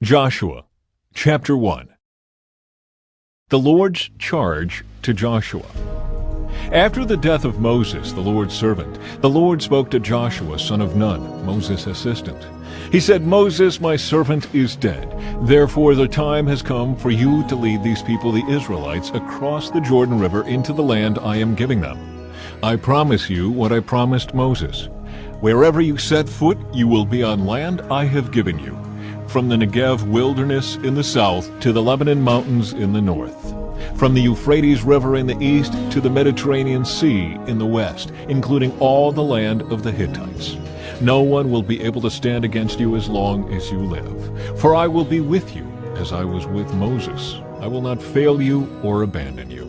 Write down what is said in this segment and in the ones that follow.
Joshua, chapter 1. The Lord's charge to Joshua. After the death of Moses, the Lord's servant, the Lord spoke to Joshua, son of Nun, Moses' assistant. He said, "Moses, my servant, is dead. Therefore the time has come for you to lead these people, the Israelites, across the Jordan River into the land I am giving them. I promise you what I promised Moses. Wherever you set foot, you will be on land I have given you, from the Negev wilderness in the south to the Lebanon mountains in the north, from the Euphrates River in the east to the Mediterranean Sea in the west, including all the land of the Hittites. No one will be able to stand against you as long as you live. For I will be with you, as I was with Moses. I will not fail you or abandon you.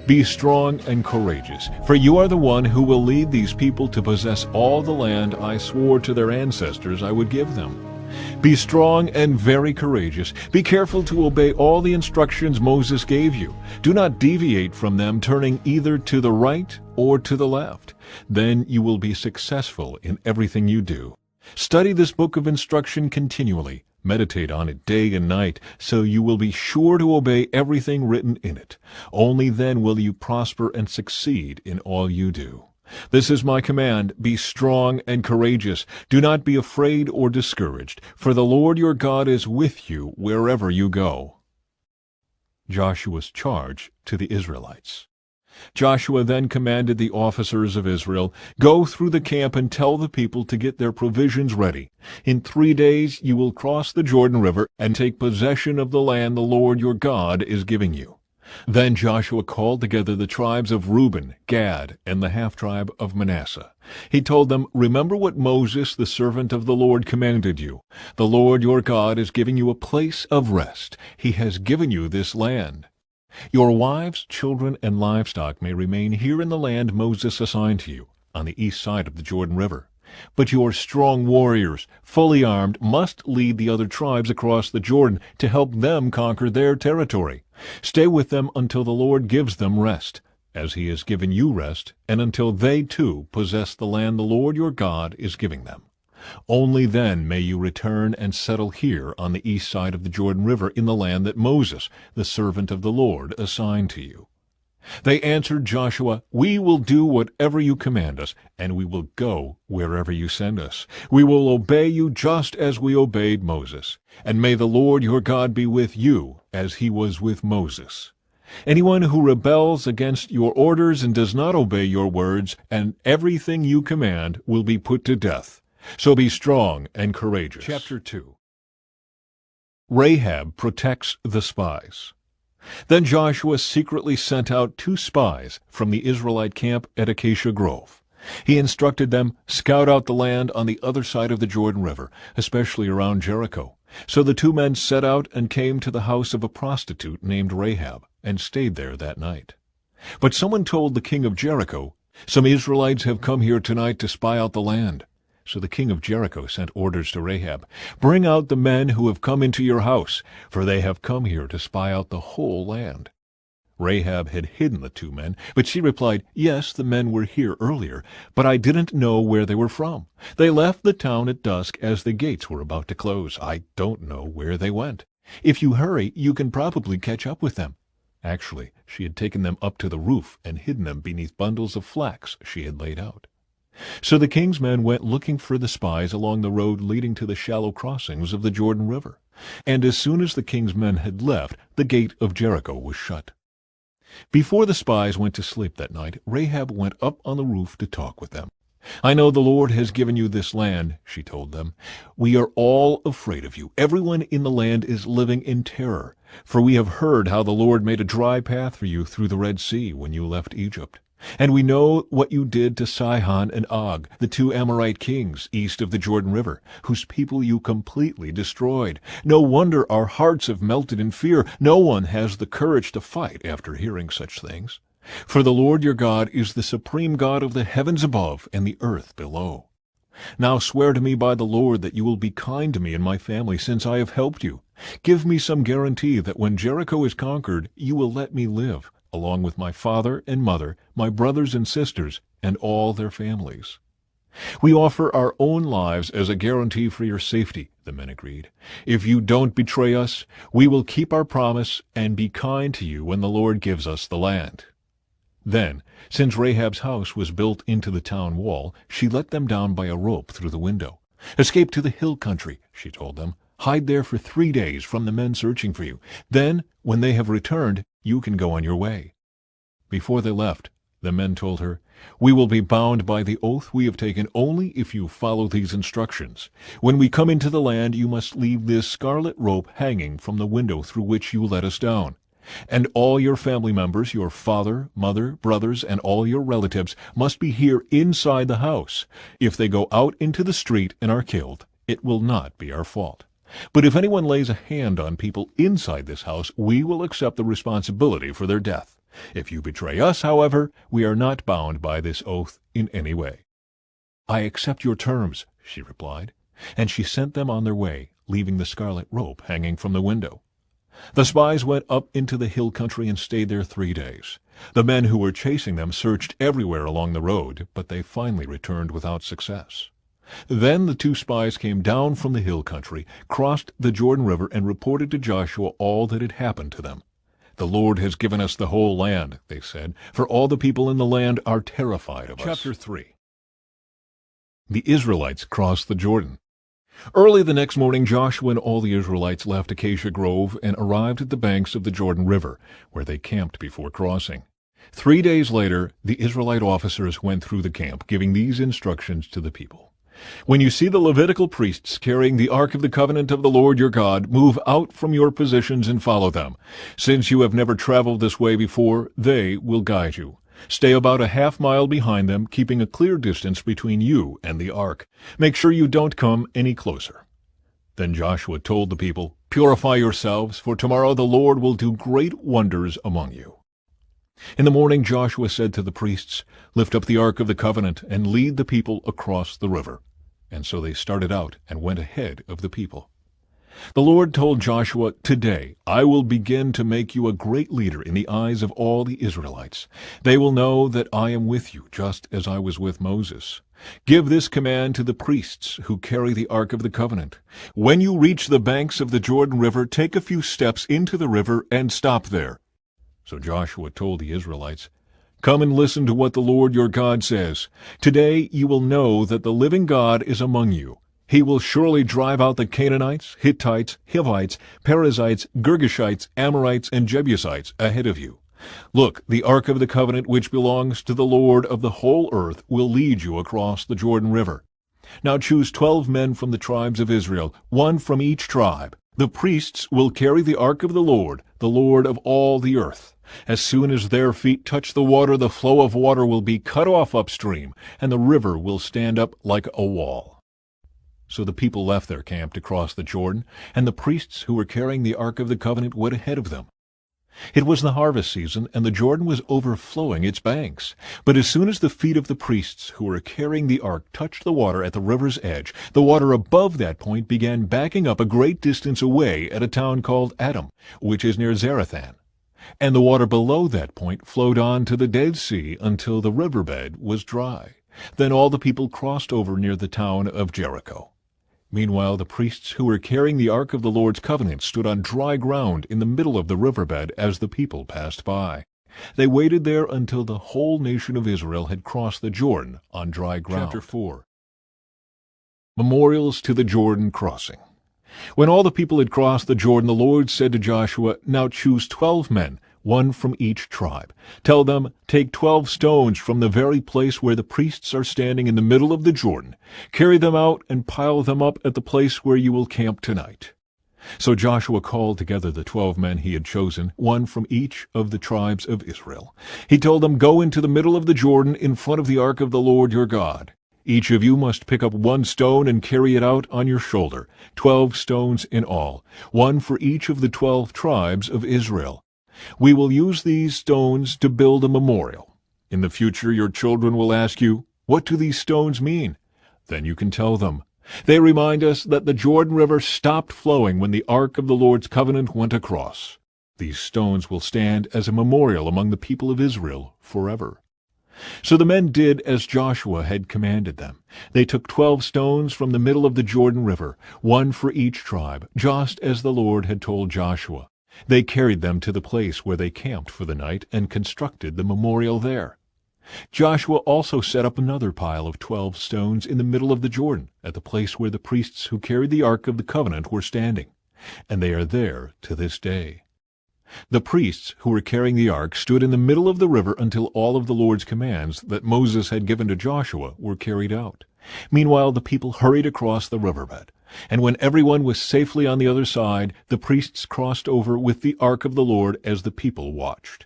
Be strong and courageous, for you are the one who will lead these people to possess all the land I swore to their ancestors I would give them. Be strong and very courageous. Be careful to obey all the instructions Moses gave you. Do not deviate from them, turning either to the right or to the left. Then you will be successful in everything you do. Study this book of instruction continually. Meditate on it day and night, so you will be sure to obey everything written in it. Only then will you prosper and succeed in all you do. This is my command: be strong and courageous. Do not be afraid or discouraged, for the Lord your God is with you wherever you go." Joshua's charge to the Israelites. Joshua then commanded the officers of Israel, "Go through the camp and tell the people to get their provisions ready. In 3 days you will cross the Jordan River and take possession of the land the Lord your God is giving you." Then Joshua called together the tribes of Reuben, Gad, and the half-tribe of Manasseh. He told them, "Remember what Moses, the servant of the Lord, commanded you. The Lord your God is giving you a place of rest. He has given you this land. Your wives, children, and livestock may remain here in the land Moses assigned to you, on the east side of the Jordan River. But your strong warriors, fully armed, must lead the other tribes across the Jordan to help them conquer their territory. Stay with them until the Lord gives them rest, as he has given you rest, and until they too possess the land the Lord your God is giving them. Only then may you return and settle here on the east side of the Jordan River in the land that Moses, the servant of the Lord, assigned to you." They answered Joshua, "We will do whatever you command us, and we will go wherever you send us. We will obey you just as we obeyed Moses. And may the Lord your God be with you as he was with Moses. Anyone who rebels against your orders and does not obey your words and everything you command will be put to death. So be strong and courageous." Chapter 2. Rahab protects the spies. Then Joshua secretly sent out 2 spies from the Israelite camp at Acacia Grove. He instructed them, "Scout out the land on the other side of the Jordan River, especially around Jericho." So the 2 men set out and came to the house of a prostitute named Rahab, and stayed there that night. But someone told the king of Jericho, "Some Israelites have come here tonight to spy out the land." So the king of Jericho sent orders to Rahab, "Bring out the men who have come into your house, for they have come here to spy out the whole land." Rahab had hidden the 2 men, but she replied, "Yes, the men were here earlier, but I didn't know where they were from. They left the town at dusk as the gates were about to close. I don't know where they went. If you hurry, you can probably catch up with them." Actually, she had taken them up to the roof and hidden them beneath bundles of flax she had laid out. So the king's men went looking for the spies along the road leading to the shallow crossings of the Jordan River. And as soon as the king's men had left, the gate of Jericho was shut. Before the spies went to sleep that night, Rahab went up on the roof to talk with them. "I know the Lord has given you this land," she told them. "We are all afraid of you. Everyone in the land is living in terror, for we have heard how the Lord made a dry path for you through the Red Sea when you left Egypt. And we know what you did to Sihon and Og, the 2 Amorite kings east of the Jordan River, whose people you completely destroyed. No wonder our hearts have melted in fear. No one has the courage to fight after hearing such things. For the Lord your God is the supreme God of the heavens above and the earth below. Now swear to me by the Lord that you will be kind to me and my family, since I have helped you. Give me some guarantee that when Jericho is conquered, you will let me live, along with my father and mother, my brothers and sisters, and all their families." "We offer our own lives as a guarantee for your safety," the men agreed. "If you don't betray us, we will keep our promise and be kind to you when the Lord gives us the land." Then, since Rahab's house was built into the town wall, she let them down by a rope through the window. "Escape to the hill country," she told them. "Hide there for 3 days from the men searching for you. Then, when they have returned, you can go on your way." Before they left, the men told her, "We will be bound by the oath we have taken only if you follow these instructions. When we come into the land, you must leave this scarlet rope hanging from the window through which you let us down. And all your family members, your father, mother, brothers, and all your relatives must be here inside the house. If they go out into the street and are killed, it will not be our fault. But if anyone lays a hand on people inside this house, we will accept the responsibility for their death. If you betray us, however, we are not bound by this oath in any way." "I accept your terms," she replied, and she sent them on their way, leaving the scarlet rope hanging from the window. The spies went up into the hill country and stayed there 3 days. The men who were chasing them searched everywhere along the road, but they finally returned without success. Then the 2 spies came down from the hill country, crossed the Jordan River, and reported to Joshua all that had happened to them. "The Lord has given us the whole land," they said, "for all the people in the land are terrified of us." Chapter 3. The Israelites crossed the Jordan. Early the next morning, Joshua and all the Israelites left Acacia Grove and arrived at the banks of the Jordan River, where they camped before crossing. 3 days later, the Israelite officers went through the camp, giving these instructions to the people. "When you see the Levitical priests carrying the Ark of the Covenant of the Lord your God, move out from your positions and follow them. Since you have never traveled this way before, they will guide you. Stay about a half-mile behind them, keeping a clear distance between you and the ark. Make sure you don't come any closer." Then Joshua told the people, "Purify yourselves, for tomorrow the Lord will do great wonders among you." In the morning Joshua said to the priests, "Lift up the Ark of the Covenant and lead the people across the river." And so they started out and went ahead of the people. The Lord told Joshua, "Today I will begin to make you a great leader in the eyes of all the Israelites. They will know that I am with you, just as I was with Moses. Give this command to the priests who carry the Ark of the Covenant. When you reach the banks of the Jordan River, take a few steps into the river and stop there." So Joshua told the Israelites, "Come and listen to what the Lord your God says. Today you will know that the living God is among you. He will surely drive out the Canaanites, Hittites, Hivites, Perizzites, Girgashites, Amorites, and Jebusites ahead of you. Look, the Ark of the Covenant, which belongs to the Lord of the whole earth, will lead you across the Jordan River. Now choose 12 men from the tribes of Israel, 1 from each tribe. The priests will carry the Ark of the Lord of all the earth. As soon as their feet touch the water, the flow of water will be cut off upstream, and the river will stand up like a wall." So the people left their camp to cross the Jordan, and the priests who were carrying the Ark of the Covenant went ahead of them. It was the harvest season, and the Jordan was overflowing its banks. But as soon as the feet of the priests who were carrying the ark touched the water at the river's edge, the water above that point began backing up a great distance away at a town called Adam, which is near Zarethan. And the water below that point flowed on to the Dead Sea until the riverbed was dry. Then all the people crossed over near the town of Jericho. Meanwhile, the priests who were carrying the Ark of the Lord's covenant stood on dry ground in the middle of the riverbed as the people passed by. They waited there until the whole nation of Israel had crossed the Jordan on dry ground. Chapter 4. Memorials to the Jordan crossing. When all the people had crossed the Jordan, the Lord said to Joshua, "Now choose 12 men, 1 from each tribe. Tell them, take 12 stones from the very place where the priests are standing in the middle of the Jordan. Carry them out and pile them up at the place where you will camp tonight." So Joshua called together the 12 men he had chosen, 1 from each of the tribes of Israel. He told them, "Go into the middle of the Jordan in front of the ark of the Lord your God. Each of you must pick up 1 stone and carry it out on your shoulder, 12 stones in all, 1 for each of the 12 tribes of Israel. We will use these stones to build a memorial. In the future your children will ask you, 'What do these stones mean?' Then you can tell them, 'They remind us that the Jordan River stopped flowing when the Ark of the Lord's covenant went across.' These stones will stand as a memorial among the people of Israel forever." So the men did as Joshua had commanded them. They took 12 stones from the middle of the Jordan River, one for each tribe, just as the Lord had told Joshua. They carried them to the place where they camped for the night and constructed the memorial there. Joshua also set up another pile of 12 stones in the middle of the Jordan, at the place where the priests who carried the Ark of the Covenant were standing, and they are there to this day. The priests who were carrying the ark stood in the middle of the river until all of the Lord's commands that Moses had given to Joshua were carried out. Meanwhile, the people hurried across the riverbed, and when everyone was safely on the other side, the priests crossed over with the ark of the Lord as the people watched.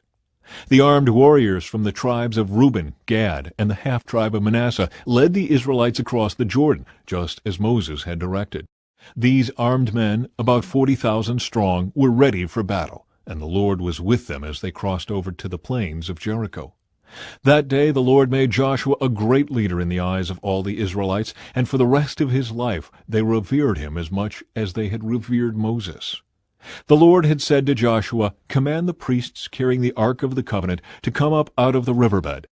The armed warriors from the tribes of Reuben, Gad, and the half-tribe of Manasseh led the Israelites across the Jordan, just as Moses had directed. These armed men, about 40,000 strong, were ready for battle, and the Lord was with them as they crossed over to the plains of Jericho. That day the Lord made Joshua a great leader in the eyes of all the Israelites, and for the rest of his life they revered him as much as they had revered Moses. The Lord had said to Joshua, "Command the priests carrying the Ark of the Covenant to come up out of the riverbed."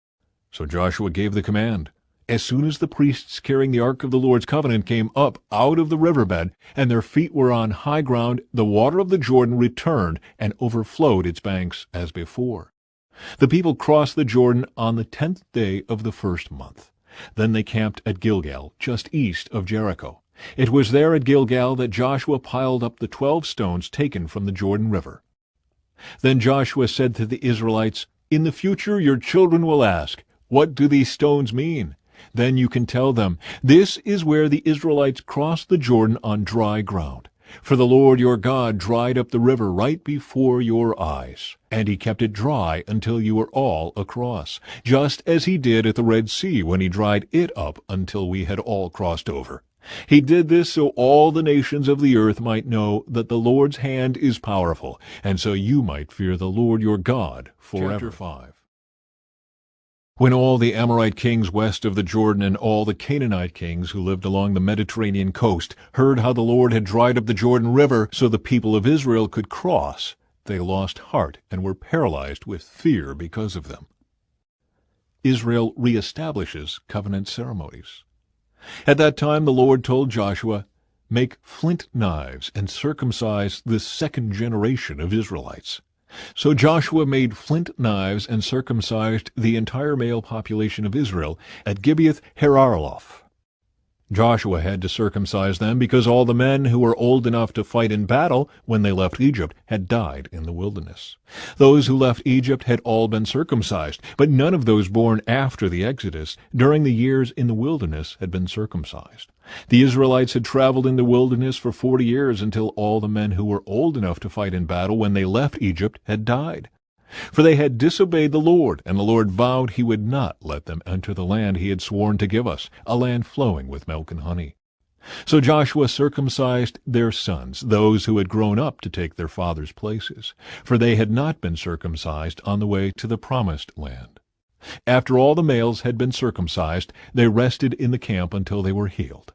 So Joshua gave the command. As soon as the priests carrying the Ark of the Lord's covenant came up out of the riverbed, and their feet were on high ground, the water of the Jordan returned and overflowed its banks as before. The people crossed the Jordan on the 10th day of the first month. Then they camped at Gilgal, just east of Jericho. It was there at Gilgal that Joshua piled up the 12 stones taken from the Jordan River. Then Joshua said to the Israelites, "In the future your children will ask, 'What do these stones mean?' Then you can tell them, 'This is where the Israelites crossed the Jordan on dry ground. For the Lord your God dried up the river right before your eyes, and he kept it dry until you were all across, just as he did at the Red Sea when he dried it up until we had all crossed over. He did this so all the nations of the earth might know that the Lord's hand is powerful, and so you might fear the Lord your God forever." Chapter 5. When all the Amorite kings west of the Jordan and all the Canaanite kings who lived along the Mediterranean coast heard how the Lord had dried up the Jordan River so the people of Israel could cross, they lost heart and were paralyzed with fear because of them. Israel reestablishes covenant ceremonies. At that time the Lord told Joshua, "Make flint knives and circumcise the second generation of Israelites." So Joshua made flint knives and circumcised the entire male population of Israel at Gibeath Hararaloth. Joshua had to circumcise them because all the men who were old enough to fight in battle when they left Egypt had died in the wilderness. Those who left Egypt had all been circumcised, but none of those born after the Exodus during the years in the wilderness had been circumcised. The Israelites had traveled in the wilderness for 40 years until all the men who were old enough to fight in battle when they left Egypt had died. For they had disobeyed the Lord, and the Lord vowed he would not let them enter the land he had sworn to give us, a land flowing with milk and honey. So Joshua circumcised their sons, those who had grown up to take their fathers' places, for they had not been circumcised on the way to the promised land. After all the males had been circumcised, they rested in the camp until they were healed.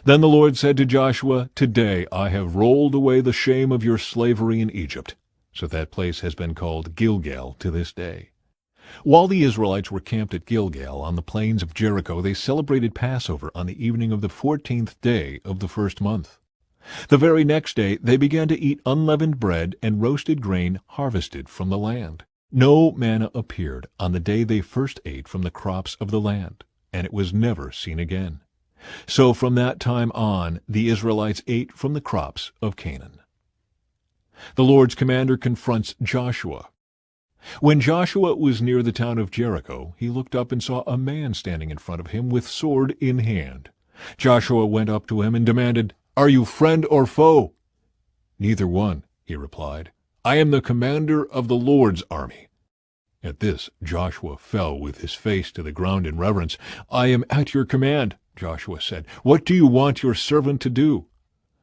Then the Lord said to Joshua, "Today I have rolled away the shame of your slavery in Egypt." So that place has been called Gilgal to this day. While the Israelites were camped at Gilgal on the plains of Jericho, they celebrated Passover on the evening of the 14th day of the first month. The very next day they began to eat unleavened bread and roasted grain harvested from the land. No manna appeared on the day they first ate from the crops of the land, and it was never seen again. So from that time on, the Israelites ate from the crops of Canaan. The Lord's commander confronts Joshua. When Joshua was near the town of Jericho, he looked up and saw a man standing in front of him with sword in hand. Joshua went up to him and demanded, "Are you friend or foe?" "Neither one," he replied. "I am the commander of the Lord's army." At this, Joshua fell with his face to the ground in reverence. "I am at your command," Joshua said. "What do you want your servant to do?"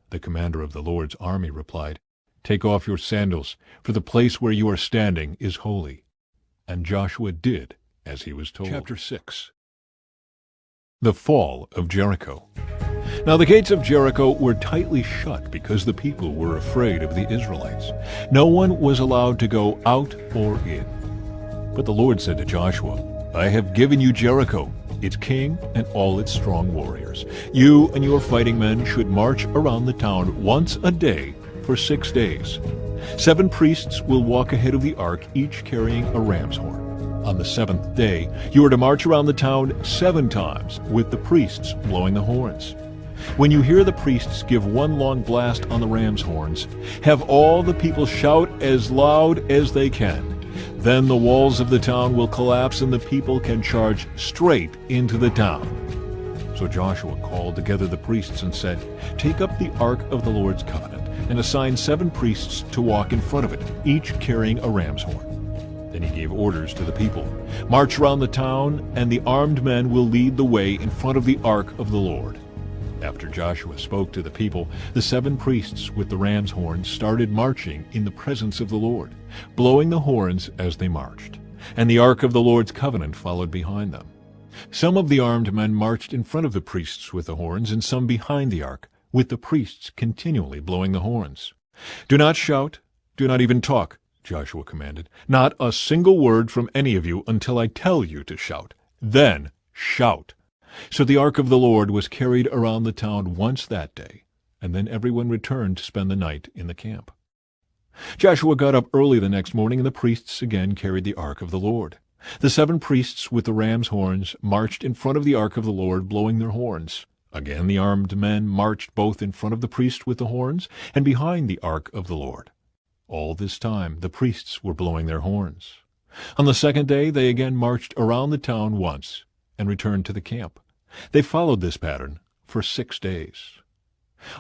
The commander of the Lord's army replied, "Take off your sandals, for the place where you are standing is holy." And Joshua did as he was told. Chapter 6. The fall of Jericho. Now the gates of Jericho were tightly shut because the people were afraid of the Israelites. No one was allowed to go out or in. But the Lord said to Joshua, I have given you Jericho, its king and all its strong warriors. You and your fighting men should march around the town once a day for 6 days. 7 priests will walk ahead of the ark, each carrying a ram's horn. On the 7th day, you are to march around the town 7 times, with the priests blowing the horns. When you hear the priests give one long blast on the ram's horns, have all the people shout as loud as they can. Then the walls of the town will collapse and the people can charge straight into the town. So Joshua called together the priests and said, "Take up the ark of the Lord's covenant and assign 7 priests to walk in front of it, each carrying a ram's horn." Then he gave orders to the people, "March around the town, and the armed men will lead the way in front of the ark of the Lord." After Joshua spoke to the people, the 7 priests with the ram's horns started marching in the presence of the Lord, blowing the horns as they marched, and the ark of the Lord's covenant followed behind them. Some of the armed men marched in front of the priests with the horns, and some behind the ark, with the priests continually blowing the horns. "Do not shout, do not even talk," Joshua commanded. "Not a single word from any of you until I tell you to shout. Then shout." So the ark of the Lord was carried around the town once that day, and then everyone returned to spend the night in the camp. Joshua got up early the next morning, and the priests again carried the ark of the Lord. The 7 priests with the ram's horns marched in front of the ark of the Lord, blowing their horns. Again the armed men marched both in front of the priest with the horns and behind the ark of the Lord. All this time the priests were blowing their horns. On the 2nd day they again marched around the town once and returned to the camp. They followed this pattern for 6 days.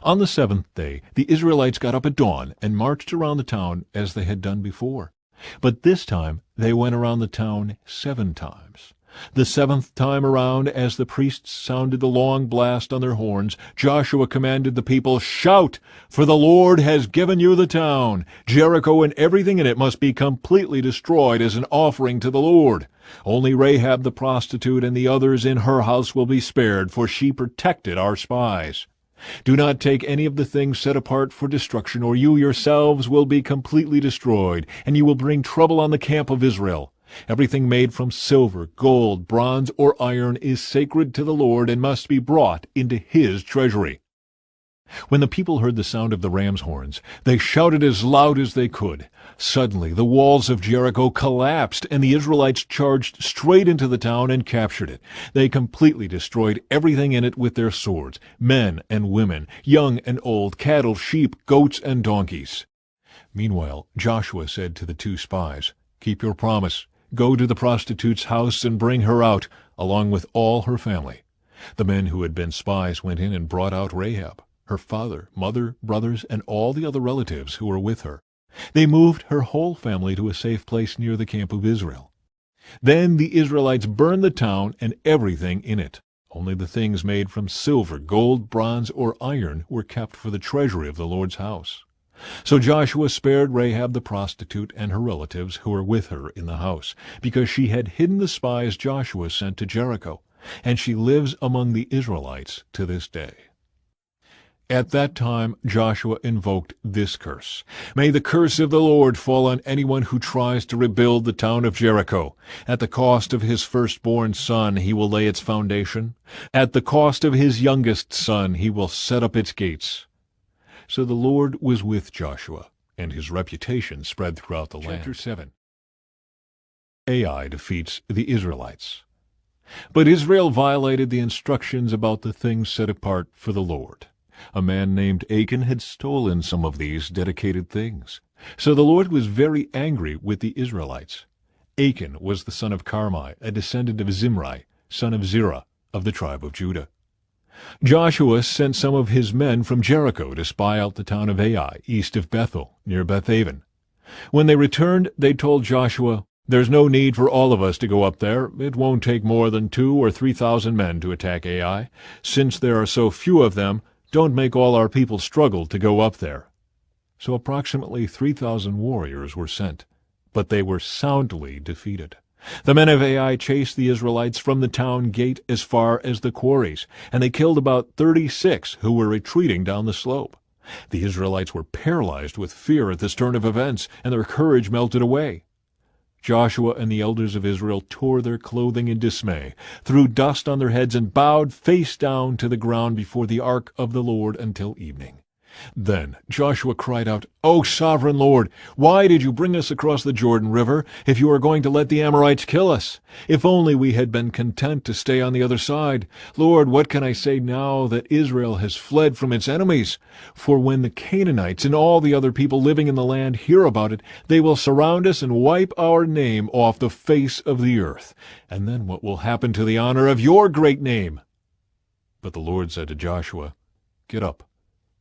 On the 7th day the Israelites got up at dawn and marched around the town as they had done before. But this time they went around the town 7 times. The 7th time around, as the priests sounded the long blast on their horns, Joshua commanded the people, "Shout, for the Lord has given you the town. Jericho and everything in it must be completely destroyed as an offering to the Lord. Only Rahab the prostitute and the others in her house will be spared, for she protected our spies. Do not take any of the things set apart for destruction, or you yourselves will be completely destroyed, and you will bring trouble on the camp of Israel. Everything made from silver, gold, bronze, or iron is sacred to the Lord and must be brought into His treasury." When the people heard the sound of the ram's horns, they shouted as loud as they could. Suddenly the walls of Jericho collapsed, and the Israelites charged straight into the town and captured it. They completely destroyed everything in it with their swords, men and women, young and old, cattle, sheep, goats, and donkeys. Meanwhile Joshua said to the 2 spies, "Keep your promise. Go to the prostitute's house and bring her out, along with all her family." The men who had been spies went in and brought out Rahab, her father, mother, brothers, and all the other relatives who were with her. They moved her whole family to a safe place near the camp of Israel. Then the Israelites burned the town and everything in it. Only the things made from silver, gold, bronze, or iron were kept for the treasury of the Lord's house. So Joshua spared Rahab the prostitute and her relatives who were with her in the house, because she had hidden the spies Joshua sent to Jericho, and she lives among the Israelites to this day. At that time Joshua invoked this curse: "May the curse of the Lord fall on anyone who tries to rebuild the town of Jericho. At the cost of his firstborn son he will lay its foundation. At the cost of his youngest son he will set up its gates." So the Lord was with Joshua, and his reputation spread throughout the land. Chapter 7. Ai defeats the Israelites. But Israel violated the instructions about the things set apart for the Lord. A man named Achan had stolen some of these dedicated things. So the Lord was very angry with the Israelites. Achan was the son of Carmi, a descendant of Zimri, son of Zerah, of the tribe of Judah. Joshua sent some of his men from Jericho to spy out the town of Ai, east of Bethel, near Bethaven. When they returned, they told Joshua, "There's no need for all of us to go up there. It won't take more than 2,000 or 3,000 men to attack Ai. Since there are so few of them, don't make all our people struggle to go up there." So approximately 3,000 warriors were sent, but they were soundly defeated. The men of Ai chased the Israelites from the town gate as far as the quarries, and they killed about 36 who were retreating down the slope. The Israelites were paralyzed with fear at this turn of events, and their courage melted away. Joshua and the elders of Israel tore their clothing in dismay, threw dust on their heads, and bowed face down to the ground before the ark of the Lord until evening. Then Joshua cried out, "O sovereign Lord, why did you bring us across the Jordan River if you are going to let the Amorites kill us? If only we had been content to stay on the other side. Lord, what can I say now that Israel has fled from its enemies? For when the Canaanites and all the other people living in the land hear about it, they will surround us and wipe our name off the face of the earth. And then what will happen to the honor of your great name?" But the Lord said to Joshua, "Get up.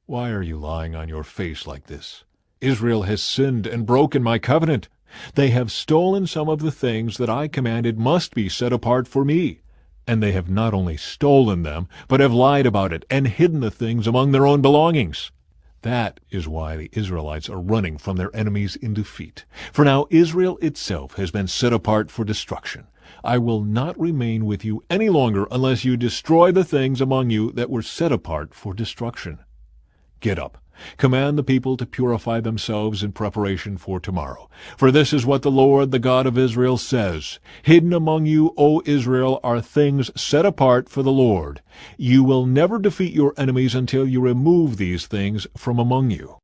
Why are you lying on your face like this? Israel has sinned and broken my covenant. They have stolen some of the things that I commanded must be set apart for me. And they have not only stolen them, but have lied about it and hidden the things among their own belongings. That is why the Israelites are running from their enemies in defeat. For now Israel itself has been set apart for destruction. I will not remain with you any longer unless you destroy the things among you that were set apart for destruction. Get up, command the people to purify themselves in preparation for tomorrow. For this is what the Lord, the God of Israel, says. Hidden among you, O Israel, are things set apart for the Lord. You will never defeat your enemies until you remove these things from among you.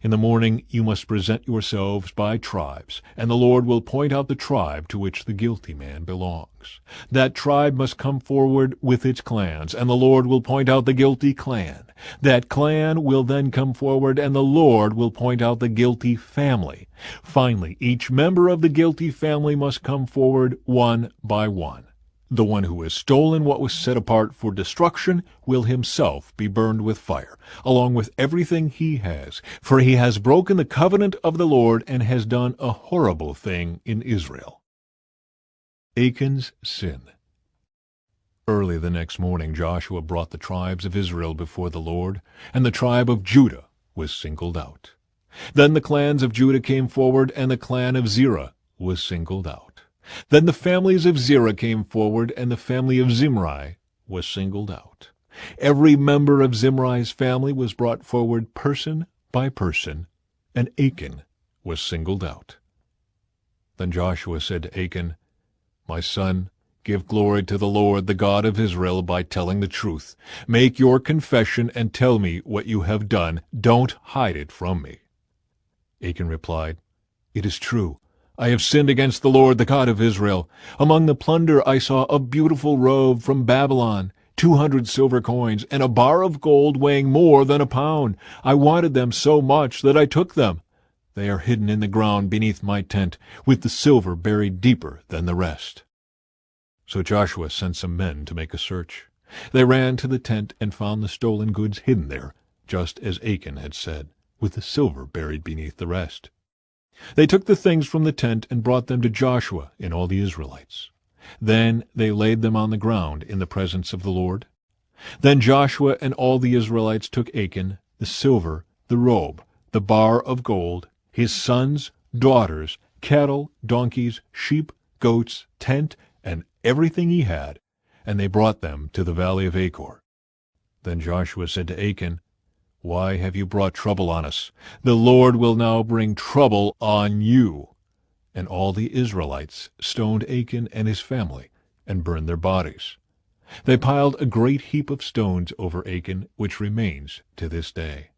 In the morning you must present yourselves by tribes, and the Lord will point out the tribe to which the guilty man belongs. That tribe must come forward with its clans, and the Lord will point out the guilty clan. That clan will then come forward, and the Lord will point out the guilty family. Finally, each member of the guilty family must come forward one by one. The one who has stolen what was set apart for destruction will himself be burned with fire, along with everything he has, for he has broken the covenant of the Lord and has done a horrible thing in Israel. Achan's sin. Early the next morning Joshua brought the tribes of Israel before the Lord, and the tribe of Judah was singled out. Then the clans of Judah came forward, and the clan of Zerah was singled out. Then the families of Zerah came forward, and the family of Zimri was singled out. Every member of Zimri's family was brought forward person by person, and Achan was singled out. Then Joshua said to Achan, "My son, give glory to the Lord, the God of Israel, by telling the truth. Make your confession and tell me what you have done. Don't hide it from me." Achan replied, "It is true. I have sinned against the Lord, the God of Israel. Among the plunder I saw a beautiful robe from Babylon, 200 silver coins, and a bar of gold weighing more than a pound. I wanted them so much that I took them. They are hidden in the ground beneath my tent, with the silver buried deeper than the rest." So Joshua sent some men to make a search. They ran to the tent and found the stolen goods hidden there, just as Achan had said, with the silver buried beneath the rest. They took the things from the tent and brought them to Joshua and all the Israelites. Then they laid them on the ground in the presence of the Lord. Then Joshua and all the Israelites took Achan, the silver, the robe, the bar of gold, his sons, daughters, cattle, donkeys, sheep, goats, tent, and everything he had, and they brought them to the valley of Achor. Then Joshua said to Achan, "Why have you brought trouble on us? The Lord will now bring trouble on you." And all the Israelites stoned Achan and his family and burned their bodies. They piled a great heap of stones over Achan, which remains to this day.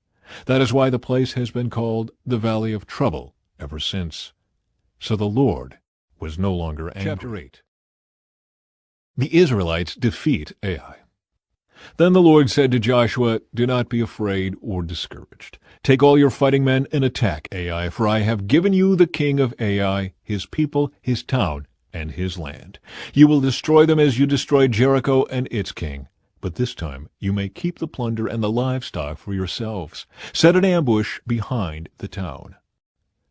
That is why the place has been called the Valley of Trouble ever since. So the Lord was no longer angry. Chapter 8. The Israelites defeat Ai. Then the Lord said to Joshua, "Do not be afraid or discouraged. Take all your fighting men and attack Ai, for I have given you the king of Ai, his people, his town, and his land. You will destroy them as you destroyed Jericho and its king. But this time you may keep the plunder and the livestock for yourselves. Set an ambush behind the town."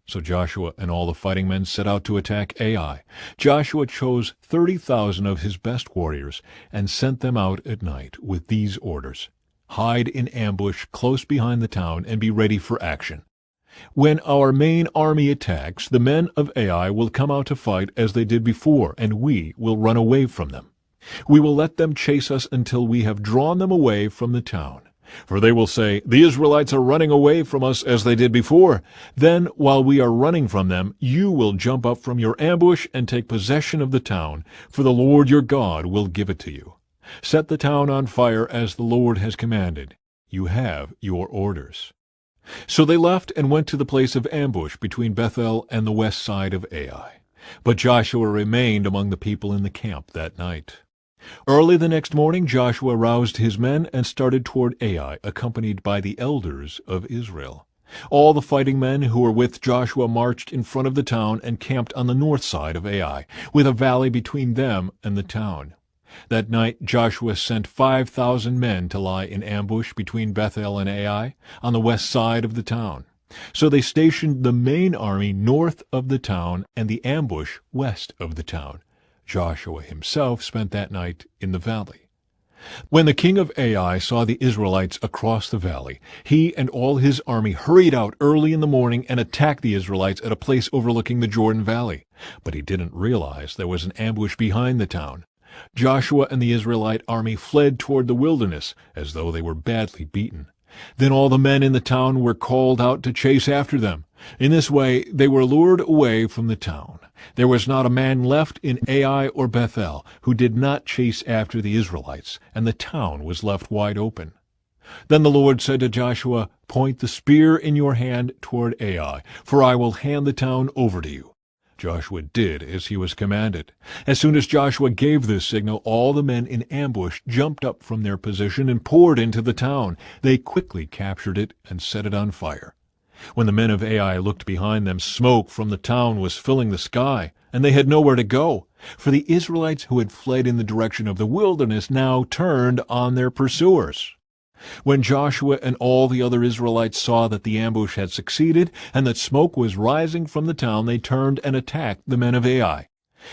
So Joshua and all the fighting men set out to attack Ai. Joshua chose 30,000 of his best warriors and sent them out at night with these orders: "Hide in ambush close behind the town and be ready for action. When our main army attacks, the men of Ai will come out to fight as they did before, and we will run away from them. We will let them chase us until we have drawn them away from the town. For they will say, The Israelites are running away from us as they did before. Then, while we are running from them, you will jump up from your ambush and take possession of the town, for the Lord your God will give it to you. Set the town on fire as the Lord has commanded. You have your orders." So they left and went to the place of ambush between Bethel and the west side of Ai. But Joshua remained among the people in the camp that night. Early the next morning Joshua roused his men and started toward Ai, accompanied by the elders of Israel. All the fighting men who were with Joshua marched in front of the town and camped on the north side of Ai, with a valley between them and the town. That night Joshua sent 5,000 men to lie in ambush between Bethel and Ai, on the west side of the town. So they stationed the main army north of the town and the ambush west of the town. Joshua himself spent that night in the valley. When the king of Ai saw the Israelites across the valley, he and all his army hurried out early in the morning and attacked the Israelites at a place overlooking the Jordan Valley. But he didn't realize there was an ambush behind the town. Joshua and the Israelite army fled toward the wilderness, as though they were badly beaten. Then all the men in the town were called out to chase after them. In this way they were lured away from the town. There was not a man left in Ai or Bethel who did not chase after the Israelites, and the town was left wide open. Then the Lord said to Joshua, "Point the spear in your hand toward Ai, for I will hand the town over to you." Joshua did as he was commanded. As soon as Joshua gave this signal, all the men in ambush jumped up from their position and poured into the town. They quickly captured it and set it on fire. When the men of Ai looked behind them, smoke from the town was filling the sky, and they had nowhere to go, for the Israelites who had fled in the direction of the wilderness now turned on their pursuers. When Joshua and all the other Israelites saw that the ambush had succeeded and that smoke was rising from the town, they turned and attacked the men of Ai.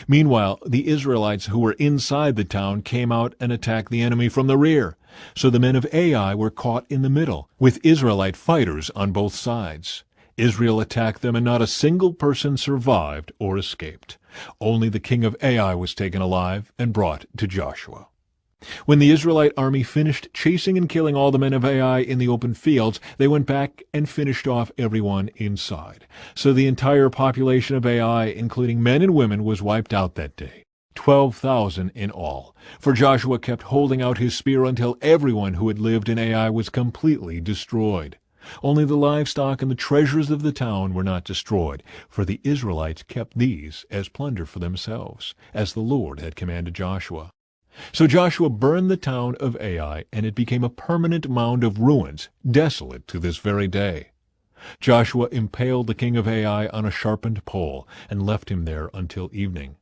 Meanwhile, the Israelites who were inside the town came out and attacked the enemy from the rear. So the men of Ai were caught in the middle, with Israelite fighters on both sides. Israel attacked them, and not a single person survived or escaped. Only the king of Ai was taken alive and brought to Joshua. When the Israelite army finished chasing and killing all the men of Ai in the open fields, they went back and finished off everyone inside. So the entire population of Ai, including men and women, was wiped out that day, 12,000 in all. For Joshua kept holding out his spear until everyone who had lived in Ai was completely destroyed. Only the livestock and the treasures of the town were not destroyed, for the Israelites kept these as plunder for themselves, as the Lord had commanded Joshua. So Joshua burned the town of Ai, and it became a permanent mound of ruins, desolate to this very day. Joshua impaled the king of Ai on a sharpened pole, and left him there until evening.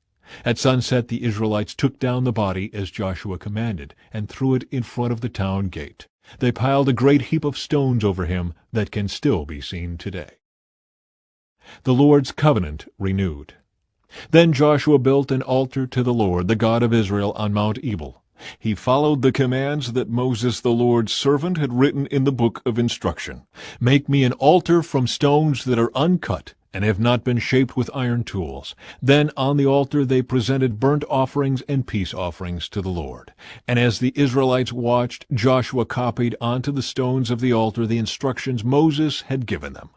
At sunset the Israelites took down the body as Joshua commanded, and threw it in front of the town gate. They piled a great heap of stones over him that can still be seen today. The Lord's covenant renewed. Then Joshua built an altar to the Lord, the God of Israel, on Mount Ebal. He followed the commands that Moses, the Lord's servant, had written in the book of instruction. "Make me an altar from stones that are uncut and have not been shaped with iron tools." Then on the altar they presented burnt offerings and peace offerings to the Lord. And as the Israelites watched, Joshua copied onto the stones of the altar the instructions Moses had given them.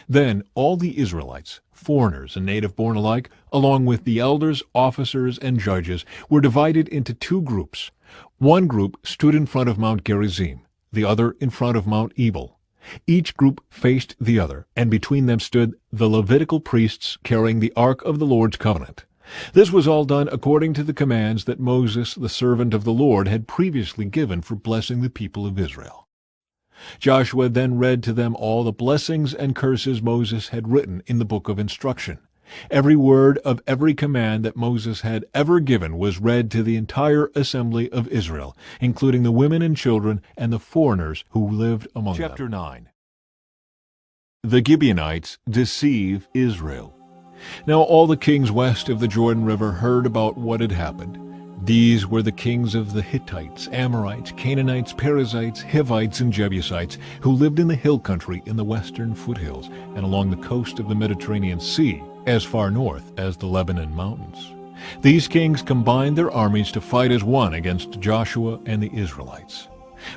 Then all the Israelites, foreigners and native-born alike, along with the elders, officers, and judges, were divided into two groups. One group stood in front of Mount Gerizim, the other in front of Mount Ebal. Each group faced the other, and between them stood the Levitical priests carrying the Ark of the Lord's covenant. This was all done according to the commands that Moses, the servant of the Lord, had previously given for blessing the people of Israel. Joshua then read to them all the blessings and curses Moses had written in the book of instruction. Every word of every command that Moses had ever given was read to the entire assembly of Israel, including the women and children and the foreigners who lived among them. Chapter 9. The Gibeonites deceive Israel. Now all the kings west of the Jordan River heard about what had happened. These were the kings of the Hittites, Amorites, Canaanites, Perizzites, Hivites, and Jebusites, who lived in the hill country in the western foothills and along the coast of the Mediterranean Sea, as far north as the Lebanon mountains. These kings combined their armies to fight as one against Joshua and the Israelites.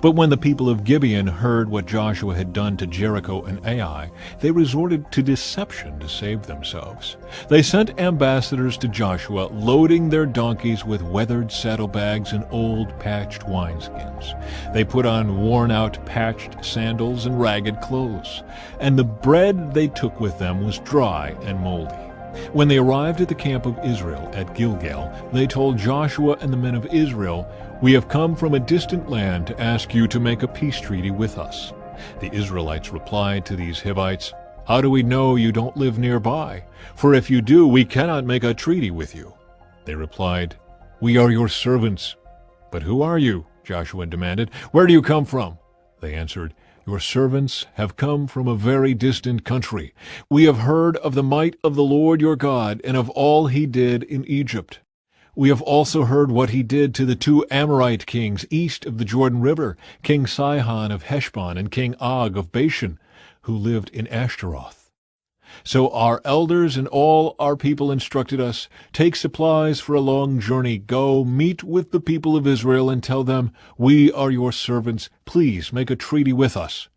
But when the people of Gibeon heard what Joshua had done to Jericho and Ai, they resorted to deception to save themselves. They sent ambassadors to Joshua, loading their donkeys with weathered saddlebags and old patched wineskins. They put on worn-out patched sandals and ragged clothes, and the bread they took with them was dry and moldy. When they arrived at the camp of Israel at Gilgal, they told Joshua and the men of Israel, "We have come from a distant land to ask you to make a peace treaty with us." The Israelites replied to these Hivites, "How do we know you don't live nearby? For if you do, we cannot make a treaty with you." They replied, "We are your servants." "But who are you?" Joshua demanded. "Where do you come from?" They answered, "Your servants have come from a very distant country. We have heard of the might of the Lord your God and of all he did in Egypt. We have also heard what he did to the two Amorite kings east of the Jordan River, King Sihon of Heshbon and King Og of Bashan, who lived in Ashtaroth. So our elders and all our people instructed us, 'Take supplies for a long journey. Go, meet with the people of Israel and tell them, "We are your servants. Please make a treaty with us."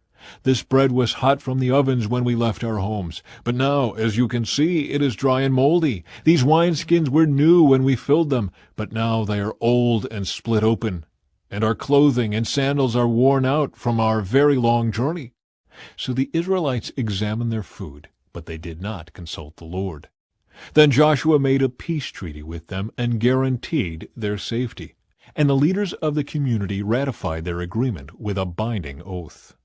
This bread was hot from the ovens when we left our homes, but now, as you can see, it is dry and moldy. These wineskins were new when we filled them, but now they are old and split open. And our clothing and sandals are worn out from our very long journey." So the Israelites examined their food, but they did not consult the Lord. Then Joshua made a peace treaty with them and guaranteed their safety. And the leaders of the community ratified their agreement with a binding oath.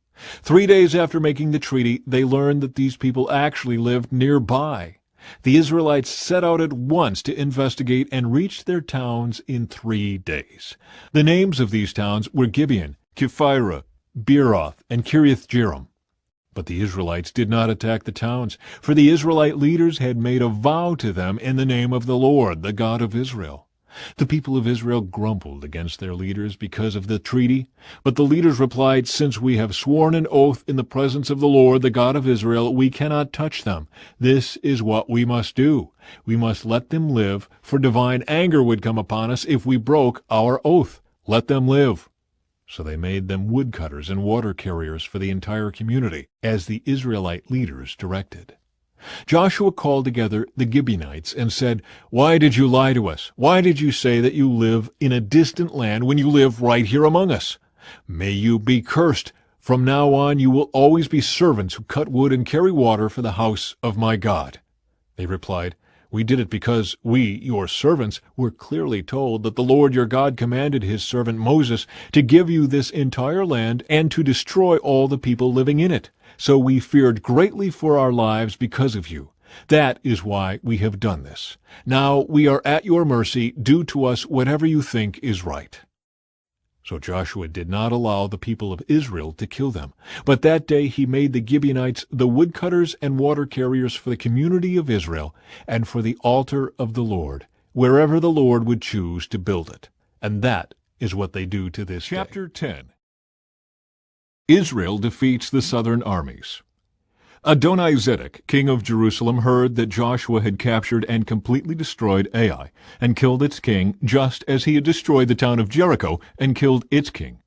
3 days after making the treaty, they learned that these people actually lived nearby. The Israelites set out at once to investigate and reached their towns in 3 days. The names of these towns were Gibeon, Kephirah, Beeroth, and Kiriath-Jearim. But the Israelites did not attack the towns, for the Israelite leaders had made a vow to them in the name of the Lord, the God of Israel. The people of Israel grumbled against their leaders because of the treaty, but the leaders replied, "Since we have sworn an oath in the presence of the Lord, the God of Israel, we cannot touch them. This is what we must do. We must let them live, for divine anger would come upon us if we broke our oath. Let them live." So they made them woodcutters and water carriers for the entire community, as the Israelite leaders directed. Joshua called together the Gibeonites and said, "Why did you lie to us? Why did you say that you live in a distant land when you live right here among us? May you be cursed. From now on you will always be servants who cut wood and carry water for the house of my God." They replied, "We did it because we, your servants, were clearly told that the Lord your God commanded his servant Moses to give you this entire land and to destroy all the people living in it. So we feared greatly for our lives because of you. That is why we have done this. Now we are at your mercy. Do to us whatever you think is right." So Joshua did not allow the people of Israel to kill them. But that day he made the Gibeonites the woodcutters and water carriers for the community of Israel and for the altar of the Lord, wherever the Lord would choose to build it. And that is what they do to this day. Chapter 10. Israel defeats the southern armies. Adonizedek, king of Jerusalem, heard that Joshua had captured and completely destroyed Ai, and killed its king, just as he had destroyed the town of Jericho and killed its king.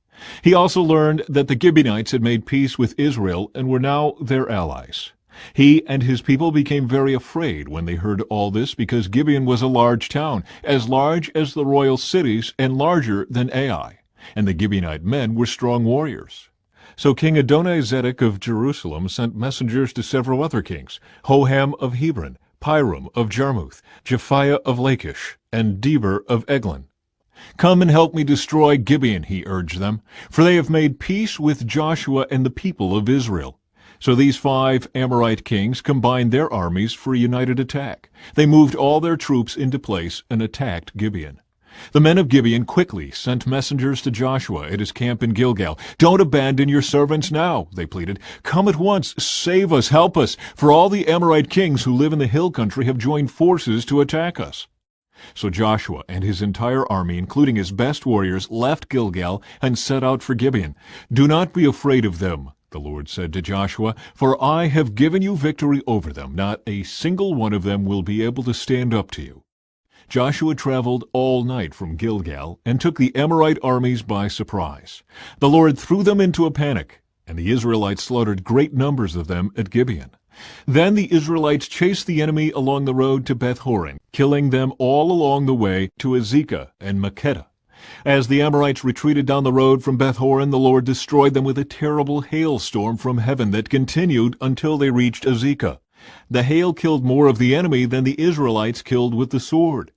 He also learned that the Gibeonites had made peace with Israel and were now their allies. He and his people became very afraid when they heard all this, because Gibeon was a large town, as large as the royal cities and larger than Ai, and the Gibeonite men were strong warriors. So King Adonizedek of Jerusalem sent messengers to several other kings, Hoham of Hebron, Piram of Jarmuth, Japhiah of Lachish, and Deber of Eglon. "Come and help me destroy Gibeon," he urged them, "for they have made peace with Joshua and the people of Israel." So these 5 Amorite kings combined their armies for a united attack. They moved all their troops into place and attacked Gibeon. The men of Gibeon quickly sent messengers to Joshua at his camp in Gilgal. "Don't abandon your servants now," they pleaded. "Come at once, save us, help us, for all the Amorite kings who live in the hill country have joined forces to attack us." So Joshua and his entire army, including his best warriors, left Gilgal and set out for Gibeon. "Do not be afraid of them," the Lord said to Joshua, "for I have given you victory over them. Not a single one of them will be able to stand up to you." Joshua traveled all night from Gilgal and took the Amorite armies by surprise. The Lord threw them into a panic, and the Israelites slaughtered great numbers of them at Gibeon. Then the Israelites chased the enemy along the road to Beth-horon, killing them all along the way to Azekah and Makkedah. As the Amorites retreated down the road from Beth-horon, the Lord destroyed them with a terrible hailstorm from heaven that continued until they reached Azekah. The hail killed more of the enemy than the Israelites killed with the sword.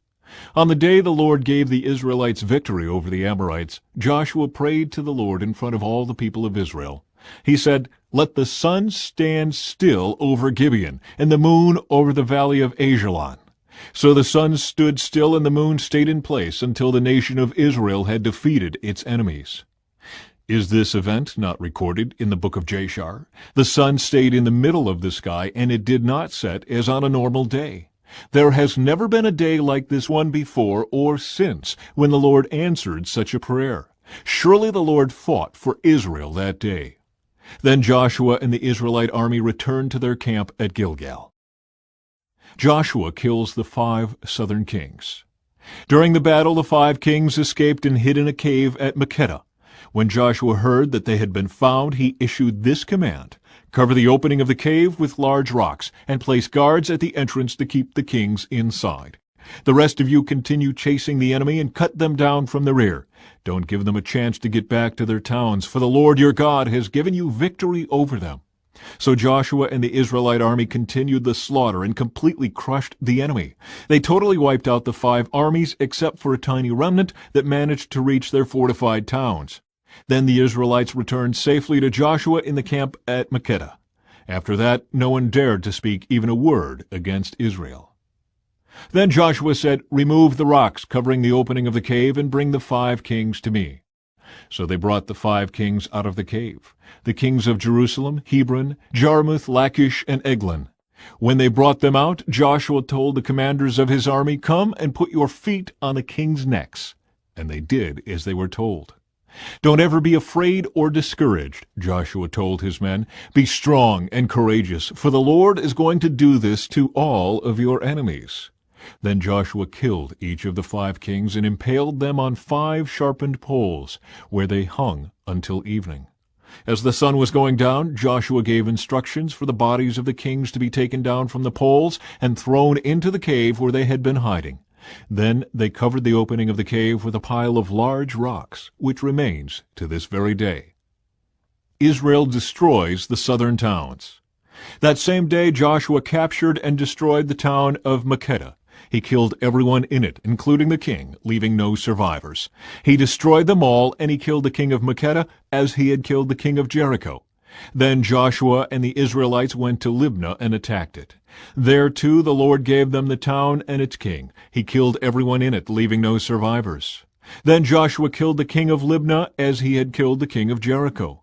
On the day the Lord gave the Israelites victory over the Amorites, Joshua prayed to the Lord in front of all the people of Israel. He said, "Let the sun stand still over Gibeon, and the moon over the valley of Ajalon." So the sun stood still and the moon stayed in place until the nation of Israel had defeated its enemies. Is this event not recorded in the book of Jashar? The sun stayed in the middle of the sky, and it did not set as on a normal day. There has never been a day like this one before or since when the Lord answered such a prayer. Surely the Lord fought for Israel that day. Then Joshua and the Israelite army returned to their camp at Gilgal. Joshua kills the 5 southern kings. During the battle, the 5 kings escaped and hid in a cave at Makkedah. When Joshua heard that they had been found, he issued this command: "Cover the opening of the cave with large rocks, and place guards at the entrance to keep the kings inside. The rest of you continue chasing the enemy and cut them down from the rear. Don't give them a chance to get back to their towns, for the Lord your God has given you victory over them." So Joshua and the Israelite army continued the slaughter and completely crushed the enemy. They totally wiped out the 5 armies except for a tiny remnant that managed to reach their fortified towns. Then the Israelites returned safely to Joshua in the camp at Makkedah. After that, no one dared to speak even a word against Israel. Then Joshua said, "Remove the rocks covering the opening of the cave and bring the 5 kings to me." So they brought the 5 kings out of the cave, the kings of Jerusalem, Hebron, Jarmuth, Lachish, and Eglon. When they brought them out, Joshua told the commanders of his army, "Come and put your feet on the kings' necks." And they did as they were told. "Don't ever be afraid or discouraged," Joshua told his men. "Be strong and courageous, for the Lord is going to do this to all of your enemies." Then Joshua killed each of the 5 kings and impaled them on 5 sharpened poles, where they hung until evening. As the sun was going down, Joshua gave instructions for the bodies of the kings to be taken down from the poles and thrown into the cave where they had been hiding. Then they covered the opening of the cave with a pile of large rocks, which remains to this very day. Israel destroys the southern towns. That same day Joshua captured and destroyed the town of Makkedah. He killed everyone in it, including the king, leaving no survivors. He destroyed them all, and he killed the king of Makkedah as he had killed the king of Jericho. Then Joshua and the Israelites went to Libnah and attacked it. There, too, the Lord gave them the town and its king. He killed everyone in it, leaving no survivors. Then Joshua killed the king of Libnah as he had killed the king of Jericho.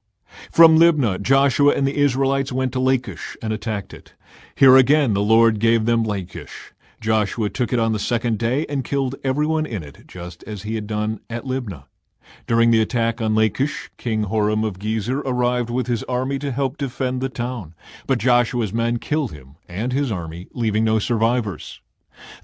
From Libnah, Joshua and the Israelites went to Lachish and attacked it. Here again the Lord gave them Lachish. Joshua took it on the 2nd day and killed everyone in it, just as he had done at Libnah. During the attack on Lachish, King Horam of Gezer arrived with his army to help defend the town, but Joshua's men killed him and his army, leaving no survivors.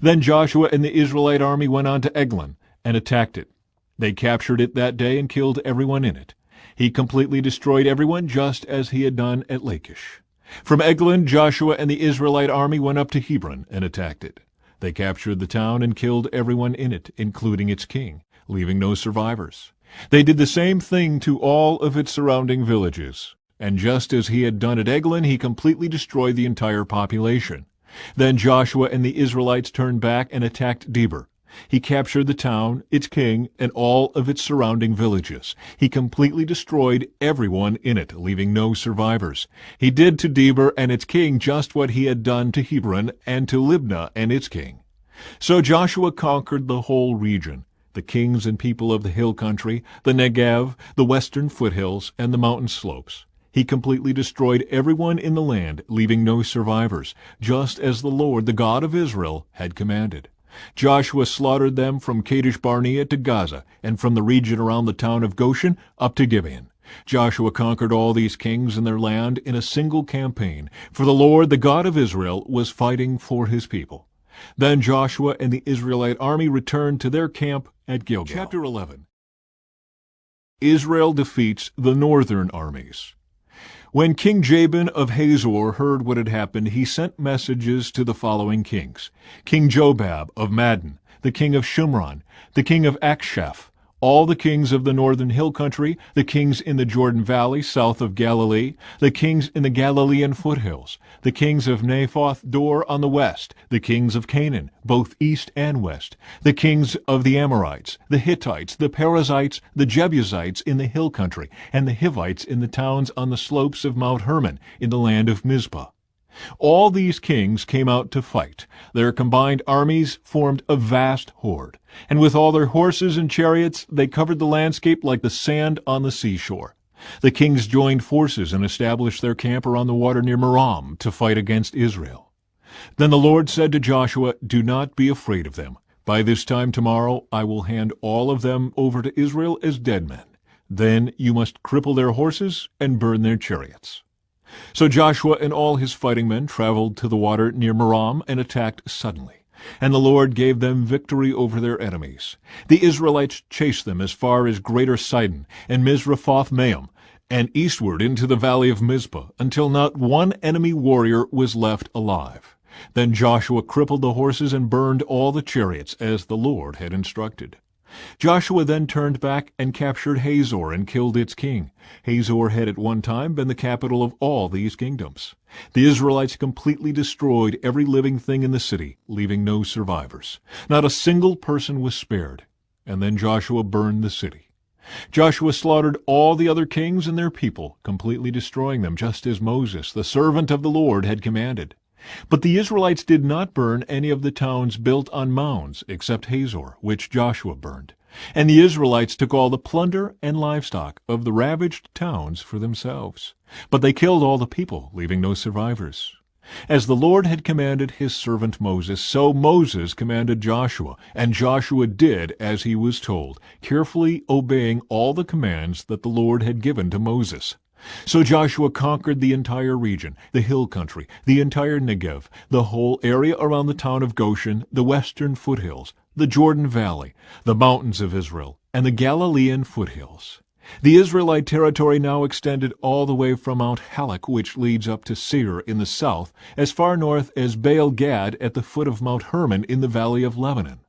Then Joshua and the Israelite army went on to Eglon and attacked it. They captured it that day and killed everyone in it. He completely destroyed everyone, just as he had done at Lachish. From Eglon, Joshua and the Israelite army went up to Hebron and attacked it. They captured the town and killed everyone in it, including its king, leaving no survivors. They did the same thing to all of its surrounding villages. And just as he had done at Eglon, he completely destroyed the entire population. Then Joshua and the Israelites turned back and attacked Debir. He captured the town, its king, and all of its surrounding villages. He completely destroyed everyone in it, leaving no survivors. He did to Debir and its king just what he had done to Hebron and to Libnah and its king. So Joshua conquered the whole region, the kings and people of the hill country, the Negev, the western foothills, and the mountain slopes. He completely destroyed everyone in the land, leaving no survivors, just as the Lord, the God of Israel, had commanded. Joshua slaughtered them from Kadesh Barnea to Gaza, and from the region around the town of Goshen up to Gibeon. Joshua conquered all these kings and their land in a single campaign, for the Lord, the God of Israel, was fighting for his people. Then Joshua and the Israelite army returned to their camp at Gilgal. Chapter 11. Israel defeats the northern armies. When King Jabin of Hazor heard what had happened, he sent messages to the following kings: King Jobab of Madon, the king of Shimron, the king of Akshaph, all the kings of the northern hill country, the kings in the Jordan Valley south of Galilee, the kings in the Galilean foothills, the kings of Naphoth Dor on the west, the kings of Canaan, both east and west, the kings of the Amorites, the Hittites, the Perizzites, the Jebusites in the hill country, and the Hivites in the towns on the slopes of Mount Hermon in the land of Mizpah. All these kings came out to fight. Their combined armies formed a vast horde, and with all their horses and chariots they covered the landscape like the sand on the seashore. The kings joined forces and established their camp around the water near Merom to fight against Israel. Then the Lord said to Joshua, "Do not be afraid of them. By this time tomorrow I will hand all of them over to Israel as dead men. Then you must cripple their horses and burn their chariots." So Joshua and all his fighting men traveled to the water near Merom and attacked suddenly. And the Lord gave them victory over their enemies. The Israelites chased them as far as Greater Sidon and Misrephoth-Maim, and eastward into the valley of Mizpah, until not one enemy warrior was left alive. Then Joshua crippled the horses and burned all the chariots, as the Lord had instructed. Joshua then turned back and captured Hazor and killed its king. Hazor had at one time been the capital of all these kingdoms. The Israelites completely destroyed every living thing in the city, leaving no survivors. Not a single person was spared. And then Joshua burned the city. Joshua slaughtered all the other kings and their people, completely destroying them, just as Moses, the servant of the Lord, had commanded. But the Israelites did not burn any of the towns built on mounds, except Hazor, which Joshua burned. And the Israelites took all the plunder and livestock of the ravaged towns for themselves. But they killed all the people, leaving no survivors. As the Lord had commanded his servant Moses, so Moses commanded Joshua, and Joshua did as he was told, carefully obeying all the commands that the Lord had given to Moses. So Joshua conquered the entire region, the hill country, the entire Negev, the whole area around the town of Goshen, the western foothills, the Jordan Valley, the mountains of Israel, and the Galilean foothills. The Israelite territory now extended all the way from Mount Halak, which leads up to Seir in the south, as far north as Baal Gad at the foot of Mount Hermon in the valley of Lebanon.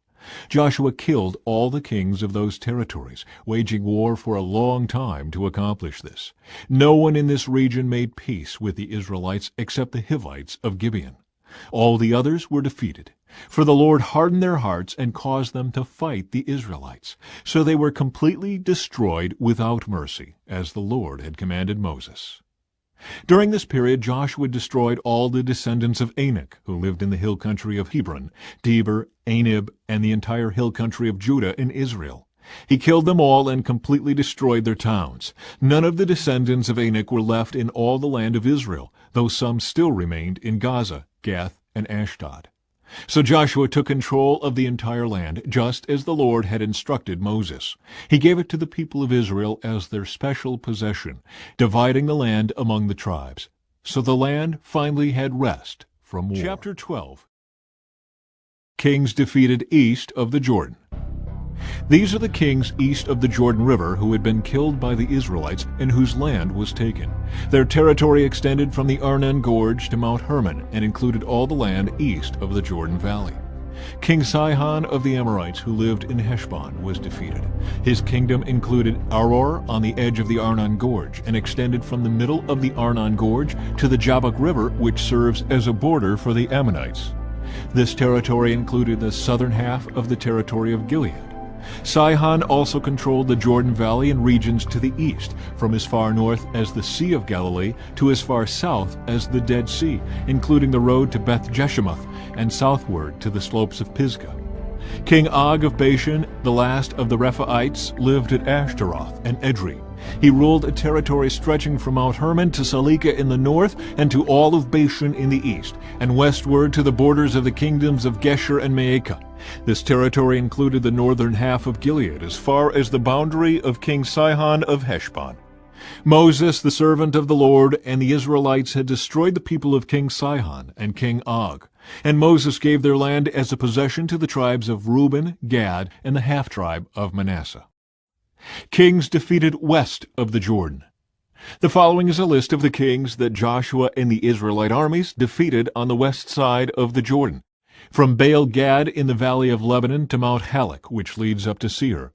Joshua killed all the kings of those territories, waging war for a long time to accomplish this. No one in this region made peace with the Israelites except the Hivites of Gibeon. All the others were defeated, for the Lord hardened their hearts and caused them to fight the Israelites. So they were completely destroyed without mercy, as the Lord had commanded Moses. During this period, Joshua destroyed all the descendants of Anak, who lived in the hill country of Hebron, Deber, Anib, and the entire hill country of Judah in Israel. He killed them all and completely destroyed their towns. None of the descendants of Anak were left in all the land of Israel, though some still remained in Gaza, Gath, and Ashdod. So Joshua took control of the entire land, just as the Lord had instructed Moses. He gave it to the people of Israel as their special possession, dividing the land among the tribes. So the land finally had rest from war. Chapter 12. Kings defeated east of the Jordan. These are the kings east of the Jordan River who had been killed by the Israelites and whose land was taken. Their territory extended from the Arnon Gorge to Mount Hermon and included all the land east of the Jordan Valley. King Sihon of the Amorites, who lived in Heshbon, was defeated. His kingdom included Aror on the edge of the Arnon Gorge and extended from the middle of the Arnon Gorge to the Jabbok River, which serves as a border for the Ammonites. This territory included the southern half of the territory of Gilead. Sihon also controlled the Jordan Valley and regions to the east, from as far north as the Sea of Galilee to as far south as the Dead Sea, including the road to Beth Jeshimoth and southward to the slopes of Pisgah. King Og of Bashan, the last of the Rephaites, lived at Ashtaroth and Edrei. He ruled a territory stretching from Mount Hermon to Salekah in the north and to all of Bashan in the east, and westward to the borders of the kingdoms of Gesher and Maacah. This territory included the northern half of Gilead as far as the boundary of King Sihon of Heshbon. Moses, the servant of the Lord, and the Israelites had destroyed the people of King Sihon and King Og. And Moses gave their land as a possession to the tribes of Reuben, Gad, and the half-tribe of Manasseh. Kings defeated west of the Jordan. The following is a list of the kings that Joshua and the Israelite armies defeated on the west side of the Jordan, from Baal-Gad in the valley of Lebanon to Mount Halak, which leads up to Seir.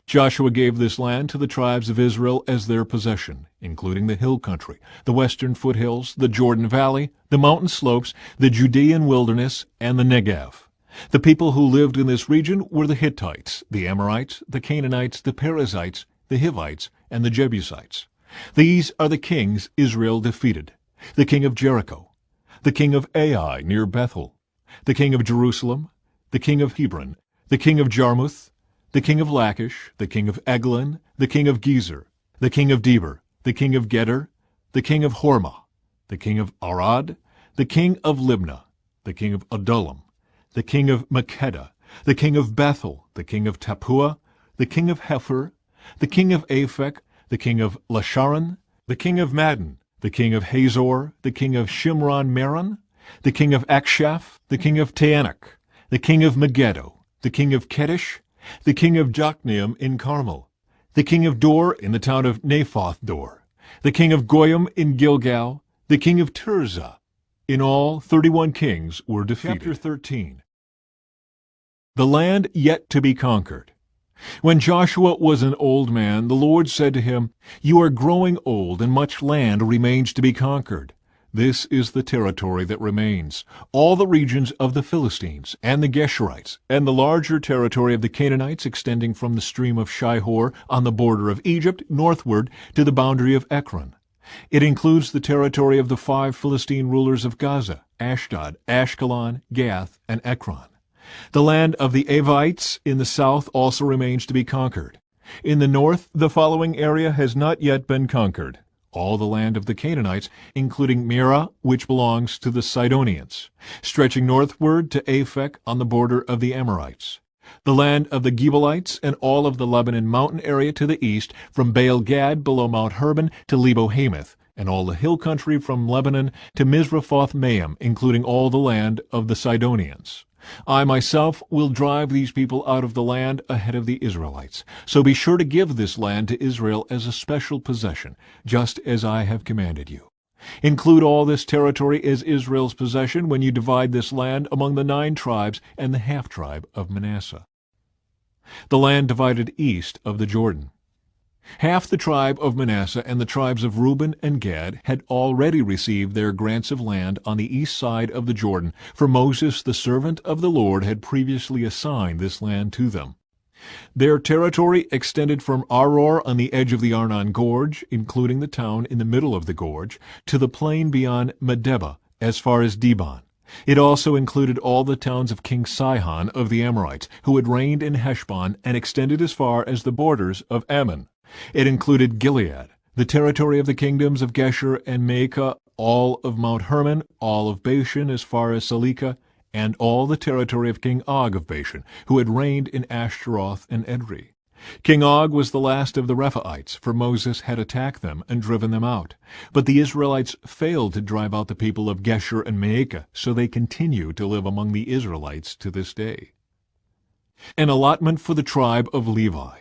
Joshua gave this land to the tribes of Israel as their possession, including the hill country, the western foothills, the Jordan Valley, the mountain slopes, the Judean wilderness, and the Negev. The people who lived in this region were the Hittites, the Amorites, the Canaanites, the Perizzites, the Hivites, and the Jebusites. These are the kings Israel defeated: the king of Jericho, the king of Ai near Bethel, the king of Jerusalem, the king of Hebron, the king of Jarmuth, the king of Lachish, the king of Eglon, the king of Gezer, the king of Deber, the king of Geder, the king of Hormah, the king of Arad, the king of Libnah, the king of Adullam, the king of Makkedah, the king of Bethel, the king of Tappuah, the king of Hepher, the king of Aphek, the king of Lasharon, the king of Madon, the king of Hazor, the king of Shimron-Meron, the king of Akshaph, the king of Taanach, the king of Megiddo, the king of Kedesh, the king of Jokneam in Carmel, the king of Dor in the town of Naphoth-Dor, the king of Goyim in Gilgal, the king of Tirzah. In all, 31 kings were defeated. Chapter 13. The land yet to be conquered. When Joshua was an old man, the Lord said to him, "You are growing old, and much land remains to be conquered. This is the territory that remains: all the regions of the Philistines and the Geshurites, and the larger territory of the Canaanites extending from the stream of Shihor on the border of Egypt northward to the boundary of Ekron. It includes the territory of the 5 Philistine rulers of Gaza, Ashdod, Ashkelon, Gath, and Ekron. The land of the Avites in the south also remains to be conquered. In the north, the following area has not yet been conquered: all the land of the Canaanites, including Mearah, which belongs to the Sidonians, stretching northward to Aphek on the border of the Amorites. The land of the Gebalites and all of the Lebanon mountain area to the east, from Baal-Gad below Mount Hermon to Lebo-Hamath, and all the hill country from Lebanon to Mizrephoth-Maim, including all the land of the Sidonians. I myself will drive these people out of the land ahead of the Israelites. So be sure to give this land to Israel as a special possession, just as I have commanded you. Include all this territory as Israel's possession when you divide this land among the 9 tribes and the half-tribe of Manasseh." The land divided east of the Jordan. Half the tribe of Manasseh and the tribes of Reuben and Gad had already received their grants of land on the east side of the Jordan, for Moses, the servant of the Lord, had previously assigned this land to them. Their territory extended from Aror on the edge of the Arnon Gorge, including the town in the middle of the gorge, to the plain beyond Medeba, as far as Dibon. It also included all the towns of King Sihon of the Amorites, who had reigned in Heshbon, and extended as far as the borders of Ammon. It included Gilead, the territory of the kingdoms of Geshur and Maacah, all of Mount Hermon, all of Bashan as far as Salekah, and all the territory of King Og of Bashan, who had reigned in Ashtaroth and Edrei. King Og was the last of the Rephaites, for Moses had attacked them and driven them out. But the Israelites failed to drive out the people of Geshur and Maacah, so they continue to live among the Israelites to this day. An allotment for the tribe of Levi.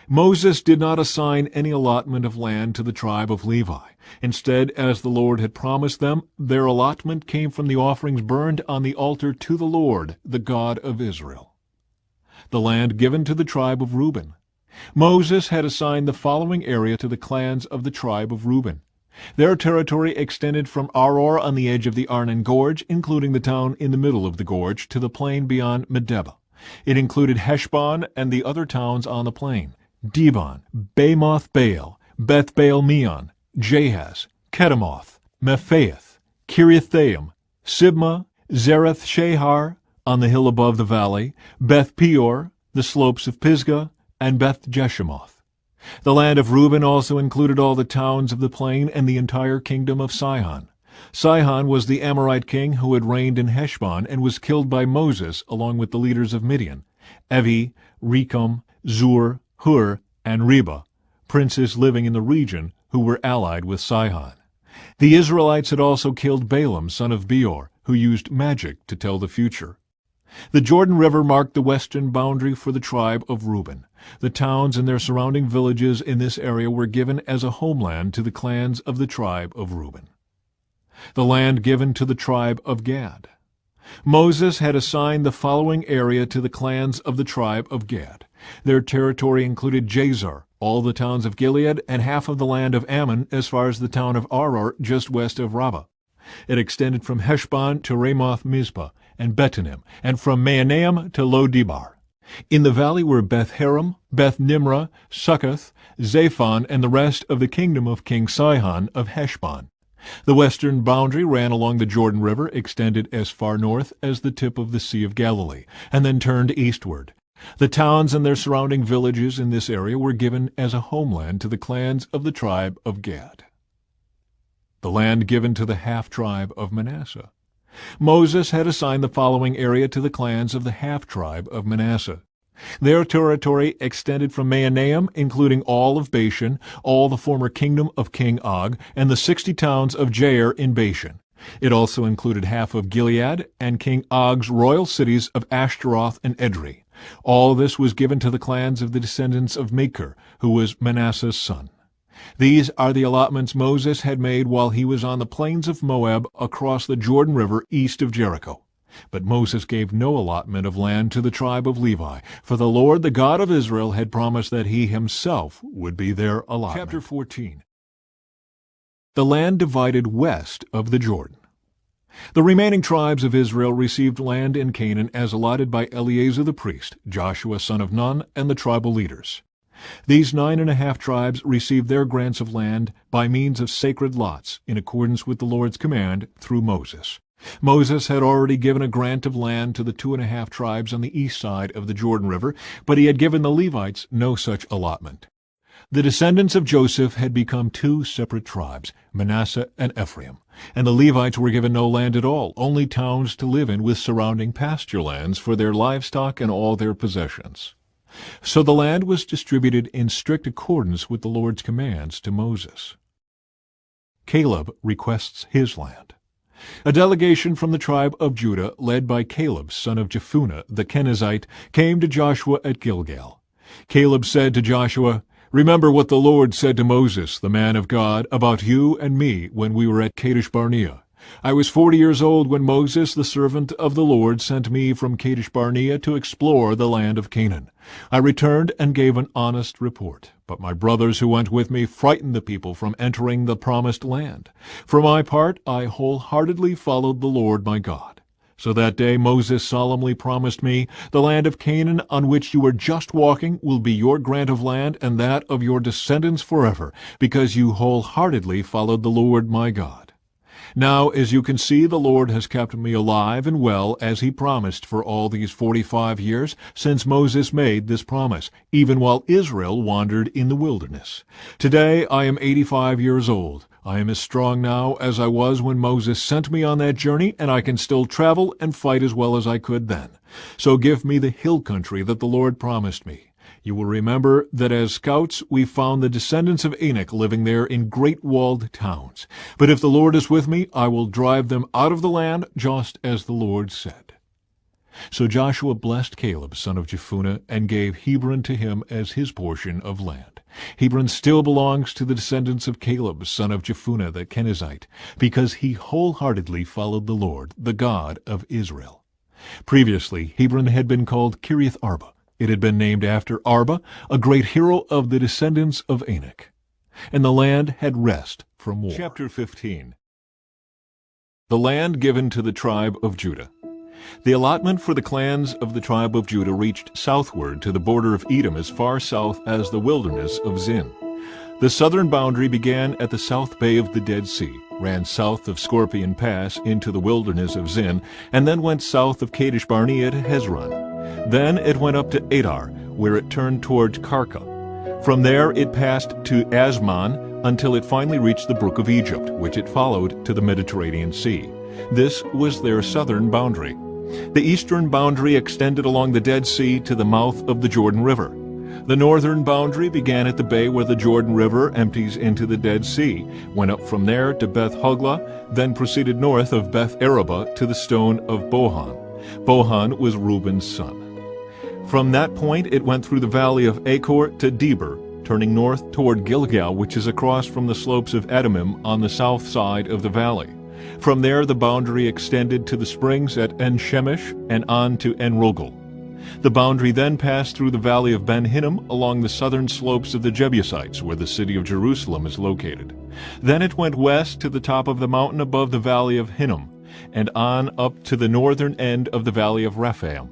Moses did not assign any allotment of land to the tribe of Levi. Instead, as the Lord had promised them, their allotment came from the offerings burned on the altar to the Lord, the God of Israel. The land given to the tribe of Reuben. Moses had assigned the following area to the clans of the tribe of Reuben. Their territory extended from Aror on the edge of the Arnon Gorge, including the town in the middle of the gorge, to the plain beyond Medeba. It included Heshbon and the other towns on the plain: Dibon, Bamoth Baal, Beth Baal Meon, Jahaz, Kedemoth, Mephaath, Kiriathaim, Sibmah, Zereth Shahar on the hill above the valley, Beth Peor, the slopes of Pisgah, and Beth Jeshimoth. The land of Reuben also included all the towns of the plain and the entire kingdom of Sihon. Sihon was the Amorite king who had reigned in Heshbon and was killed by Moses along with the leaders of Midian: Evi, Rekem, Zur, Hur, and Reba, princes living in the region who were allied with Sihon. The Israelites had also killed Balaam, son of Beor, who used magic to tell the future. The Jordan River marked the western boundary for the tribe of Reuben. The towns and their surrounding villages in this area were given as a homeland to the clans of the tribe of Reuben. The land given to the tribe of Gad. Moses had assigned the following area to the clans of the tribe of Gad. Their territory included Jazer, all the towns of Gilead, and half of the land of Ammon as far as the town of Aroer just west of Rabbah. It extended from Heshbon to Ramoth Mizpah and Betonim, and from Mahanaim to Lo-debar. In the valley were Beth-haram, Beth-nimrah, Succoth, Zaphon, and the rest of the kingdom of King Sihon of Heshbon. The western boundary ran along the Jordan River, extended as far north as the tip of the Sea of Galilee, and then turned eastward. The towns and their surrounding villages in this area were given as a homeland to the clans of the tribe of Gad. The land given to the half-tribe of Manasseh. Moses had assigned the following area to the clans of the half-tribe of Manasseh. Their territory extended from Mahanaim, including all of Bashan, all the former kingdom of King Og, and the 60 towns of Jair in Bashan. It also included half of Gilead and King Og's royal cities of Ashtaroth and Edrei. All this was given to the clans of the descendants of Machir, who was Manasseh's son. These are the allotments Moses had made while he was on the plains of Moab across the Jordan River east of Jericho. But Moses gave no allotment of land to the tribe of Levi, for the Lord, the God of Israel, had promised that he himself would be their allotment. Chapter 14. The land divided west of the Jordan. The remaining tribes of Israel received land in Canaan as allotted by Eleazar the priest, Joshua son of Nun, and the tribal leaders. These 9.5 tribes received their grants of land by means of sacred lots, in accordance with the Lord's command through Moses. Moses had already given a grant of land to the 2.5 tribes on the east side of the Jordan River, but he had given the Levites no such allotment. The descendants of Joseph had become 2 separate tribes, Manasseh and Ephraim, and the Levites were given no land at all, only towns to live in with surrounding pasture lands for their livestock and all their possessions. So the land was distributed in strict accordance with the Lord's commands to Moses. Caleb requests his land. A delegation from the tribe of Judah, led by Caleb, son of Jephunneh the Kenizzite, came to Joshua at Gilgal. Caleb said to Joshua, "Remember what the Lord said to Moses, the man of God, about you and me when we were at Kadesh Barnea. I was 40 years old when Moses, the servant of the Lord, sent me from Kadesh Barnea to explore the land of Canaan. I returned and gave an honest report, but my brothers who went with me frightened the people from entering the promised land. For my part, I wholeheartedly followed the Lord my God. So that day Moses solemnly promised me, the land of Canaan on which you are just walking will be your grant of land and that of your descendants forever, because you wholeheartedly followed the Lord my God. Now, as you can see, the Lord has kept me alive and well, as he promised, for all these 45 years since Moses made this promise, even while Israel wandered in the wilderness. Today I am 85 years old. I am as strong now as I was when Moses sent me on that journey, and I can still travel and fight as well as I could then. So give me the hill country that the Lord promised me. You will remember that as scouts we found the descendants of Anak living there in great walled towns. But if the Lord is with me, I will drive them out of the land, just as the Lord said." So Joshua blessed Caleb, son of Jephunneh, and gave Hebron to him as his portion of land. Hebron still belongs to the descendants of Caleb, son of Jephunneh the Kenizzite, because he wholeheartedly followed the Lord, the God of Israel. Previously, Hebron had been called Kiriath Arba. It had been named after Arba, a great hero of the descendants of Anak. And the land had rest from war. Chapter 15. The land given to the tribe of Judah. The allotment for the clans of the tribe of Judah reached southward to the border of Edom as far south as the wilderness of Zin. The southern boundary began at the south bay of the Dead Sea, ran south of Scorpion Pass into the wilderness of Zin, and then went south of Kadesh Barnea to Hezron. Then it went up to Adar, where it turned toward Karka. From there it passed to Asmon until it finally reached the brook of Egypt, which it followed to the Mediterranean Sea. This was their southern boundary. The eastern boundary extended along the Dead Sea to the mouth of the Jordan River. The northern boundary began at the bay where the Jordan River empties into the Dead Sea, went up from there to Beth Hoglah, then proceeded north of Beth Arabah to the stone of Bohan. Bohan was Reuben's son. From that point it went through the valley of Achor to Deber, turning north toward Gilgal, which is across from the slopes of Edomim on the south side of the valley. From there the boundary extended to the springs at En-Shemesh and on to En-Rogel. The boundary then passed through the valley of Ben-Hinnom along the southern slopes of the Jebusites, where the city of Jerusalem is located. Then it went west to the top of the mountain above the valley of Hinnom, and on up to the northern end of the valley of Rephaim.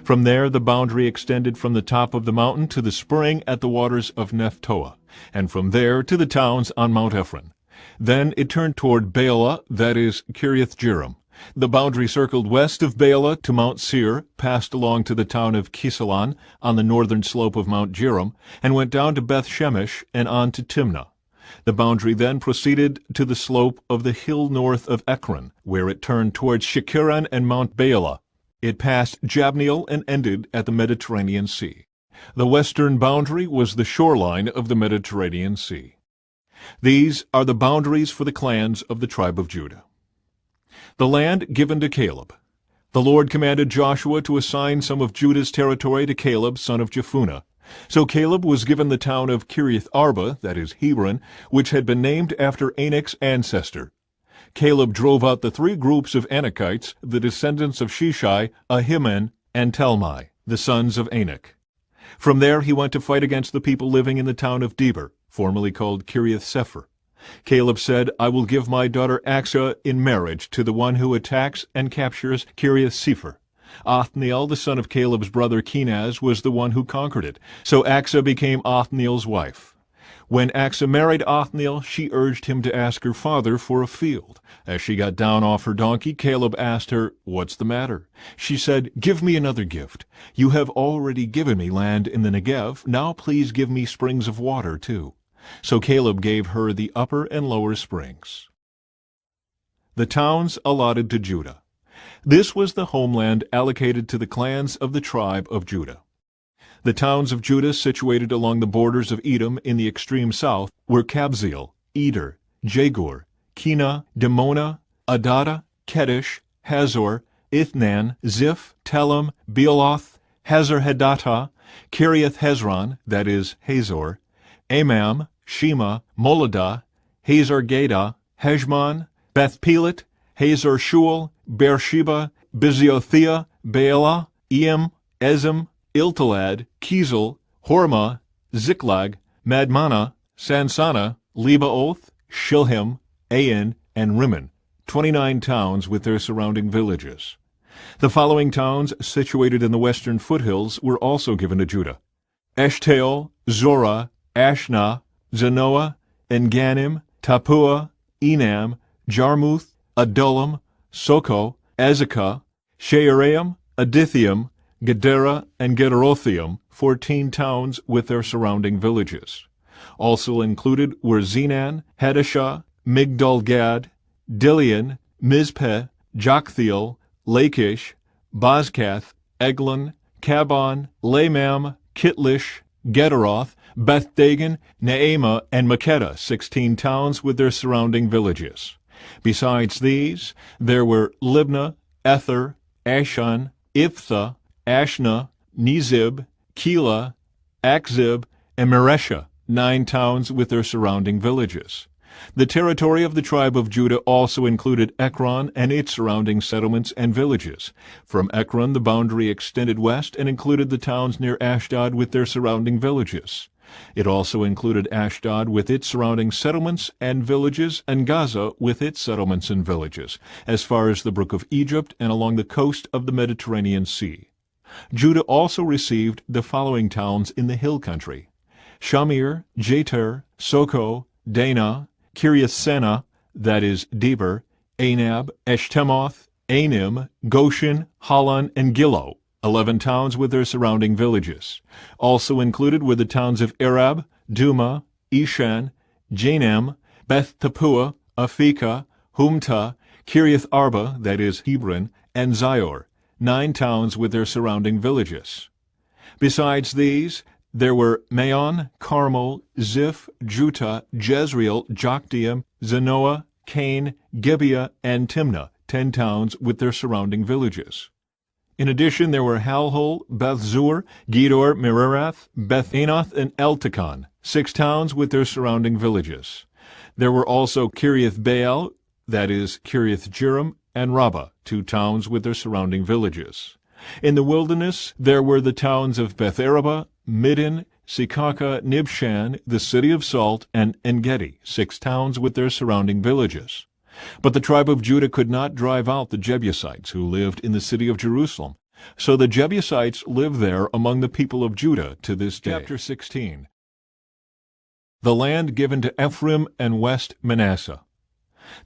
From there the boundary extended from the top of the mountain to the spring at the waters of Nephtoah, and from there to the towns on Mount Ephron. Then it turned toward Baalah, that is, Kiriath-Jearim. The boundary circled west of Baalah to Mount Seir, passed along to the town of Kisalon on the northern slope of Mount Jearim, and went down to Beth-Shemesh and on to Timnah. The boundary then proceeded to the slope of the hill north of Ekron, where it turned towards Shekiran and Mount Baalah. It passed Jabneel and ended at the Mediterranean Sea. The western boundary was the shoreline of the Mediterranean Sea. These are the boundaries for the clans of the tribe of Judah. The land given to Caleb. The Lord commanded Joshua to assign some of Judah's territory to Caleb, son of Jephunneh. So Caleb was given the town of Kiriath Arba, that is Hebron, which had been named after Anak's ancestor. Caleb drove out the three groups of Anakites, the descendants of Sheshai, Ahiman, and Talmai, the sons of Anak. From there he went to fight against the people living in the town of Deber, formerly called Kiriath-Sepher. Caleb said, I will give my daughter Achsah in marriage to the one who attacks and captures Kiriath-Sepher. Othniel, the son of Caleb's brother Kenaz, was the one who conquered it, so Achsah became Othniel's wife. When Achsah married Othniel, she urged him to ask her father for a field. As she got down off her donkey, Caleb asked her, What's the matter? She said, Give me another gift. You have already given me land in the Negev. Now please give me springs of water, too. So Caleb gave her the upper and lower springs. The towns allotted to Judah. This was the homeland allocated to the clans of the tribe of Judah. The towns of Judah situated along the borders of Edom in the extreme south were Kabzeel, Eder, Jagur, Kena, Dimona, Adada, Kedesh, Hazor, Ithnan, Ziph, Telem, Bealoth, Hazar-Hadattah, Kiriath Hezron, that is, Hazor, Amam, Shema, Moladah, Hazar-Gadah, Heshmon, Beth-Pelet, Hazar-Shual, Beersheba, Biziothea, Baalah, Eam, Ezem, Iltalad, Kizel, Hormah, Ziklag, Madmannah, Sansannah, Lebaoth, Shilhim, Ain, and Rimmon, 29 towns with their surrounding villages. The following towns situated in the western foothills were also given to Judah: Eshtaol, Zorah, Ashna, Zanoah, Enganim, Tappuah, Enam, Jarmuth, Adullam, Soko, Azekah, Shearaim, Adithium, Gedera, and Gederothium, 14 towns with their surrounding villages. Also included were Zenan, Hadashah, Migdal-Gad, Dilian, Mizpeh, Joktheel, Lachish, Bozkath, Eglon, Kabon, Lamam, Kitlish, Gederoth, Beth-Dagon, Naamah, and Makkedah, 16 towns with their surrounding villages. Besides these, there were Libnah, Ether, Ashan, Iphtha, Ashna, Nizib, Keilah, Akzib, and Mareshah, 9 towns with their surrounding villages. The territory of the tribe of Judah also included Ekron and its surrounding settlements and villages. From Ekron the boundary extended west and included the towns near Ashdod with their surrounding villages. It also included Ashdod with its surrounding settlements and villages, and Gaza with its settlements and villages, as far as the brook of Egypt and along the coast of the Mediterranean Sea. Judah also received the following towns in the hill country: Shamir, Jatir, Soko, Dana, Kiriath-Senah, that is, Deber, Anab, Eshtemoth, Anim, Goshen, Halan, and Gilo, 11 towns with their surrounding villages. Also included were the towns of Arab, Duma, Ishan, Janam, Beth-Tappuah, Aphekah, Humtah, Kiriath Arba, that is, Hebron, and Zior, 9 towns with their surrounding villages. Besides these, There were Maon, Carmel, Ziph, Juttah, Jezreel, Jokdeam, Zanoah, Cain, Gibeah, and Timnah, 10 towns with their surrounding villages. In addition, there were Halhul, Bethzur, Gedor, Merarath, Beth-Anath, and Eltekon, 6 towns with their surrounding villages. There were also Kiriath Baal, that is, Kiriath Jearim, and Rabbah, 2 towns with their surrounding villages. In the wilderness there were the towns of Beth-araba, Middin, Sekaka, Nibshan, the city of Salt, and Engedi, 6 towns with their surrounding villages. But the tribe of Judah could not drive out the Jebusites who lived in the city of Jerusalem. So the Jebusites live there among the people of Judah to this day. Chapter 16. The land given to Ephraim and West Manasseh.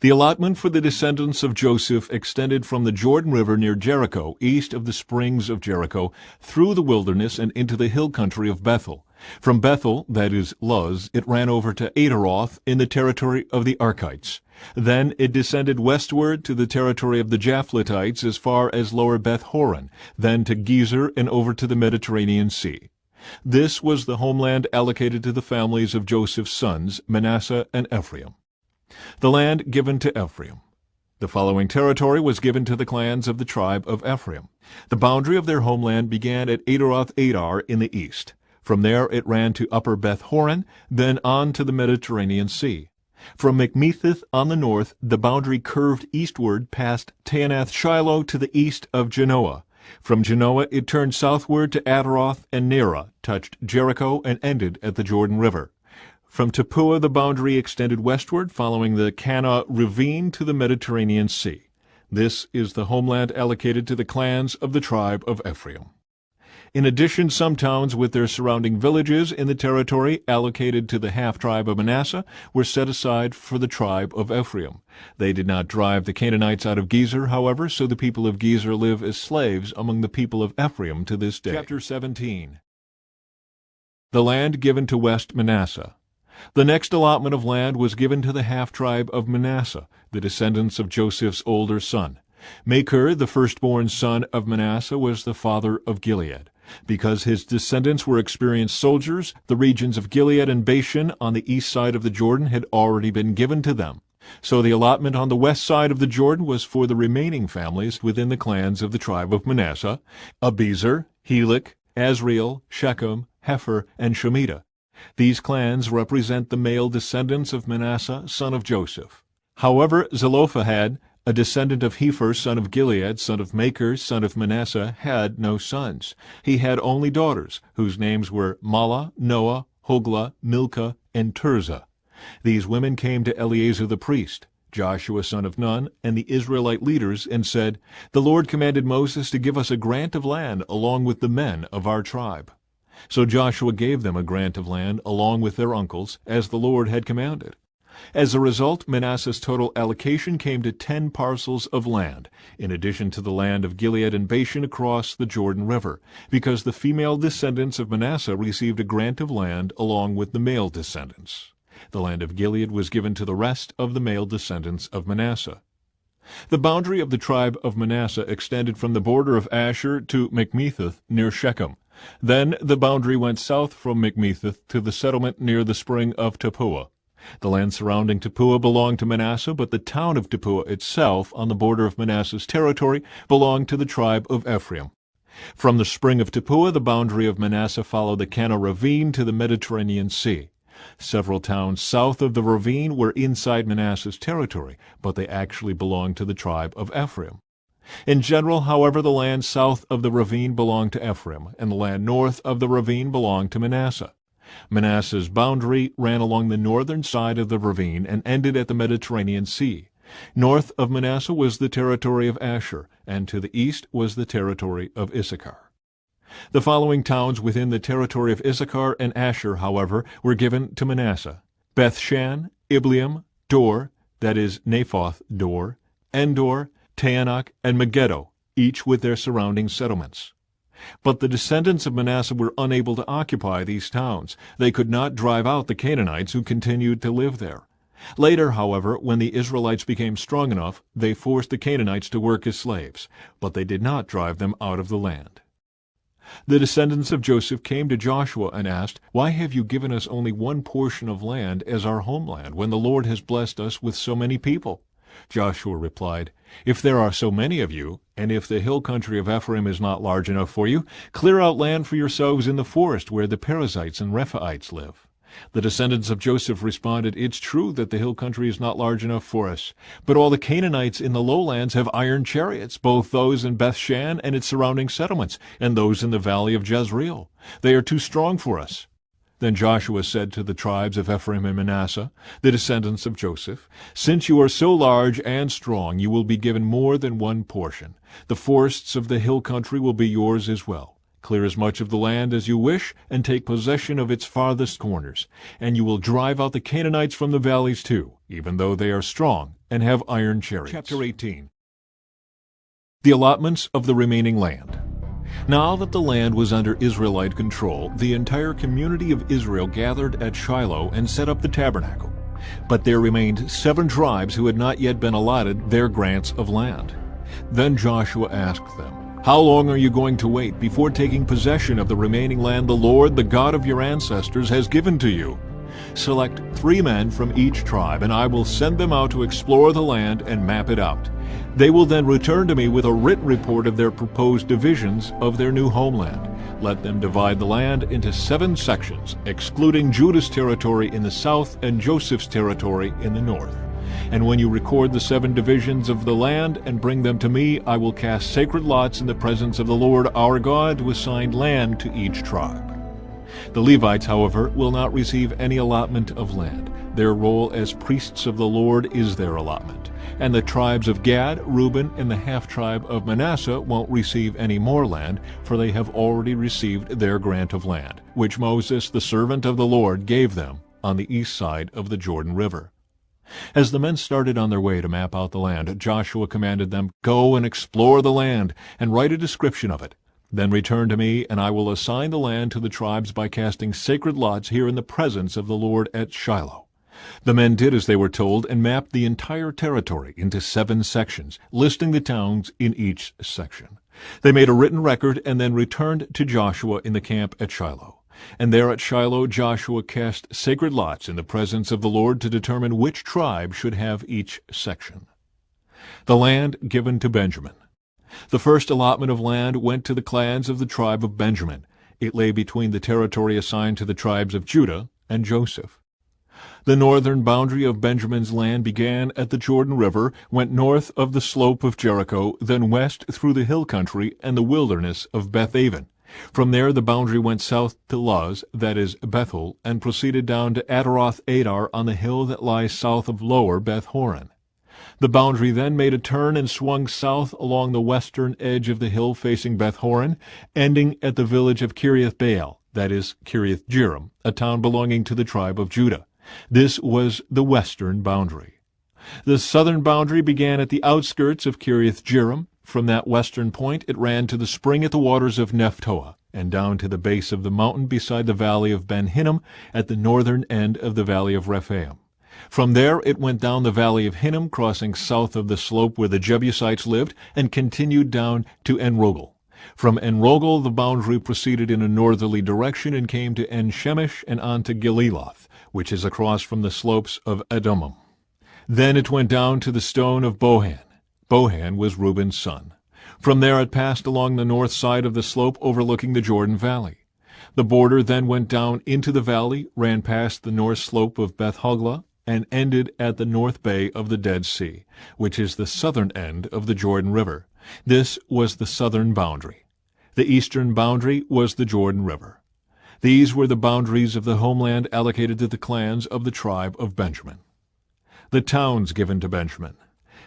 The allotment for the descendants of Joseph extended from the Jordan River near Jericho, east of the springs of Jericho, through the wilderness and into the hill country of Bethel. From Bethel, that is, Luz, it ran over to Ataroth in the territory of the Arkites. Then it descended westward to the territory of the Japhletites as far as lower Beth-horon, then to Gezer and over to the Mediterranean Sea. This was the homeland allocated to the families of Joseph's sons, Manasseh and Ephraim. The land given to Ephraim. The following territory was given to the clans of the tribe of Ephraim. The boundary of their homeland began at Ataroth Adar in the east. From there it ran to upper Beth-horon, then on to the Mediterranean Sea. From Mikmethith on the north, the boundary curved eastward past Taanath Shiloh to the east of Genoa. From Genoa it turned southward to Ataroth and Nerah, touched Jericho, and ended at the Jordan River. From Tappuah the boundary extended westward, following the Kana ravine to the Mediterranean Sea. This is the homeland allocated to the clans of the tribe of Ephraim. In addition, some towns with their surrounding villages in the territory allocated to the half-tribe of Manasseh were set aside for the tribe of Ephraim. They did not drive the Canaanites out of Gezer, however, so the people of Gezer live as slaves among the people of Ephraim to this day. Chapter 17. The land given to West Manasseh. The next allotment of land was given to the half-tribe of Manasseh, the descendants of Joseph's older son. Machir, the firstborn son of Manasseh, was the father of Gilead. Because his descendants were experienced soldiers, the regions of Gilead and Bashan on the east side of the Jordan had already been given to them. So the allotment on the west side of the Jordan was for the remaining families within the clans of the tribe of Manasseh: Abiezer, Helek, Asriel, Shechem, Hepher, and Shemitah. These clans represent the male descendants of Manasseh, son of Joseph. However, Zelophehad, a descendant of Hepher, son of Gilead, son of Machir, son of Manasseh, had no sons. He had only daughters, whose names were Mahlah, Noah, Hoglah, Milcah, and Tirzah. These women came to Eleazar the priest, Joshua son of Nun, and the Israelite leaders, and said, "The Lord commanded Moses to give us a grant of land along with the men of our tribe." So Joshua gave them a grant of land along with their uncles, as the Lord had commanded. As a result, Manasseh's total allocation came to 10 parcels of land, in addition to the land of Gilead and Bashan across the Jordan River, because the female descendants of Manasseh received a grant of land along with the male descendants. The land of Gilead was given to the rest of the male descendants of Manasseh. The boundary of the tribe of Manasseh extended from the border of Asher to Mikmethith near Shechem. Then the boundary went south from Mikmethith to the settlement near the spring of Tappuah. The land surrounding Tappuah belonged to Manasseh, but the town of Tappuah itself, on the border of Manasseh's territory, belonged to the tribe of Ephraim. From the spring of Tappuah, the boundary of Manasseh followed the Kana ravine to the Mediterranean Sea. Several towns south of the ravine were inside Manasseh's territory, but they actually belonged to the tribe of Ephraim. In general, however, the land south of the ravine belonged to Ephraim, and the land north of the ravine belonged to Manasseh. Manasseh's boundary ran along the northern side of the ravine and ended at the Mediterranean Sea. North of Manasseh was the territory of Asher, and to the east was the territory of Issachar. The following towns within the territory of Issachar and Asher, however, were given to Manasseh: Bethshan, Ibleam, Dor, that is, Naphoth Dor, Endor, Taanach, and Megiddo, each with their surrounding settlements. But the descendants of Manasseh were unable to occupy these towns. They could not drive out the Canaanites who continued to live there. Later, however, when the Israelites became strong enough, they forced the Canaanites to work as slaves, but they did not drive them out of the land. The descendants of Joseph came to Joshua and asked, "Why have you given us only one portion of land as our homeland, when the Lord has blessed us with so many people?" Joshua replied, "If there are so many of you, and if the hill country of Ephraim is not large enough for you, clear out land for yourselves in the forest where the Perizzites and Rephaites live." The descendants of Joseph responded, "It's true that the hill country is not large enough for us, but all the Canaanites in the lowlands have iron chariots, both those in Beth-shan and its surrounding settlements, and those in the valley of Jezreel. They are too strong for us." Then Joshua said to the tribes of Ephraim and Manasseh, the descendants of Joseph, "Since you are so large and strong, you will be given more than one portion. The forests of the hill country will be yours as well. Clear as much of the land as you wish, and take possession of its farthest corners. And you will drive out the Canaanites from the valleys too, even though they are strong and have iron chariots." Chapter 18. The allotments of the remaining land. Now that the land was under Israelite control, the entire community of Israel gathered at Shiloh and set up the tabernacle. But there remained 7 tribes who had not yet been allotted their grants of land. Then Joshua asked them, "How long are you going to wait before taking possession of the remaining land the Lord, the God of your ancestors, has given to you? Select 3 men from each tribe, and I will send them out to explore the land and map it out. They will then return to me with a written report of their proposed divisions of their new homeland. Let them divide the land into 7 sections, excluding Judah's territory in the south and Joseph's territory in the north. And when you record the 7 divisions of the land and bring them to me, I will cast sacred lots in the presence of the Lord our God to assign land to each tribe." The Levites, however, will not receive any allotment of land. Their role as priests of the Lord is their allotment. And the tribes of Gad, Reuben, and the half-tribe of Manasseh won't receive any more land, for they have already received their grant of land, which Moses, the servant of the Lord, gave them on the east side of the Jordan River. As the men started on their way to map out the land, Joshua commanded them, "Go and explore the land, and write a description of it. Then return to me, and I will assign the land to the tribes by casting sacred lots here in the presence of the Lord at Shiloh." The men did as they were told and mapped the entire territory into 7 sections, listing the towns in each section. They made a written record and then returned to Joshua in the camp at Shiloh. And there at Shiloh Joshua cast sacred lots in the presence of the Lord to determine which tribe should have each section. The land given to Benjamin. The first allotment of land went to the clans of the tribe of Benjamin. It lay between the territory assigned to the tribes of Judah and Joseph. The northern boundary of Benjamin's land began at the Jordan River, went north of the slope of Jericho, then west through the hill country and the wilderness of Beth-aven. From there the boundary went south to Luz, that is Bethel, and proceeded down to Ataroth-adar on the hill that lies south of lower Beth-horon. The boundary then made a turn and swung south along the western edge of the hill facing Beth-horon, ending at the village of Kiriath-baal, that is Kiriath-jearim, a town belonging to the tribe of Judah. This was the western boundary. The southern boundary began at the outskirts of Kiriath-jearim. From that western point it ran to the spring at the waters of Nephtoah, and down to the base of the mountain beside the valley of Ben-Hinnom at the northern end of the valley of Rephaim. From there it went down the valley of Hinnom, crossing south of the slope where the Jebusites lived, and continued down to En-rogel. From En-rogel the boundary proceeded in a northerly direction and came to En-shemesh and on to Geliloth, which is across from the slopes of Edomim. Then it went down to the stone of Bohan. Bohan was Reuben's son. From there it passed along the north side of the slope overlooking the Jordan Valley. The border then went down into the valley, ran past the north slope of Beth-hoglah, and ended at the north bay of the Dead Sea, which is the southern end of the Jordan River. This was the southern boundary. The eastern boundary was the Jordan River. These were the boundaries of the homeland allocated to the clans of the tribe of Benjamin. The towns given to Benjamin.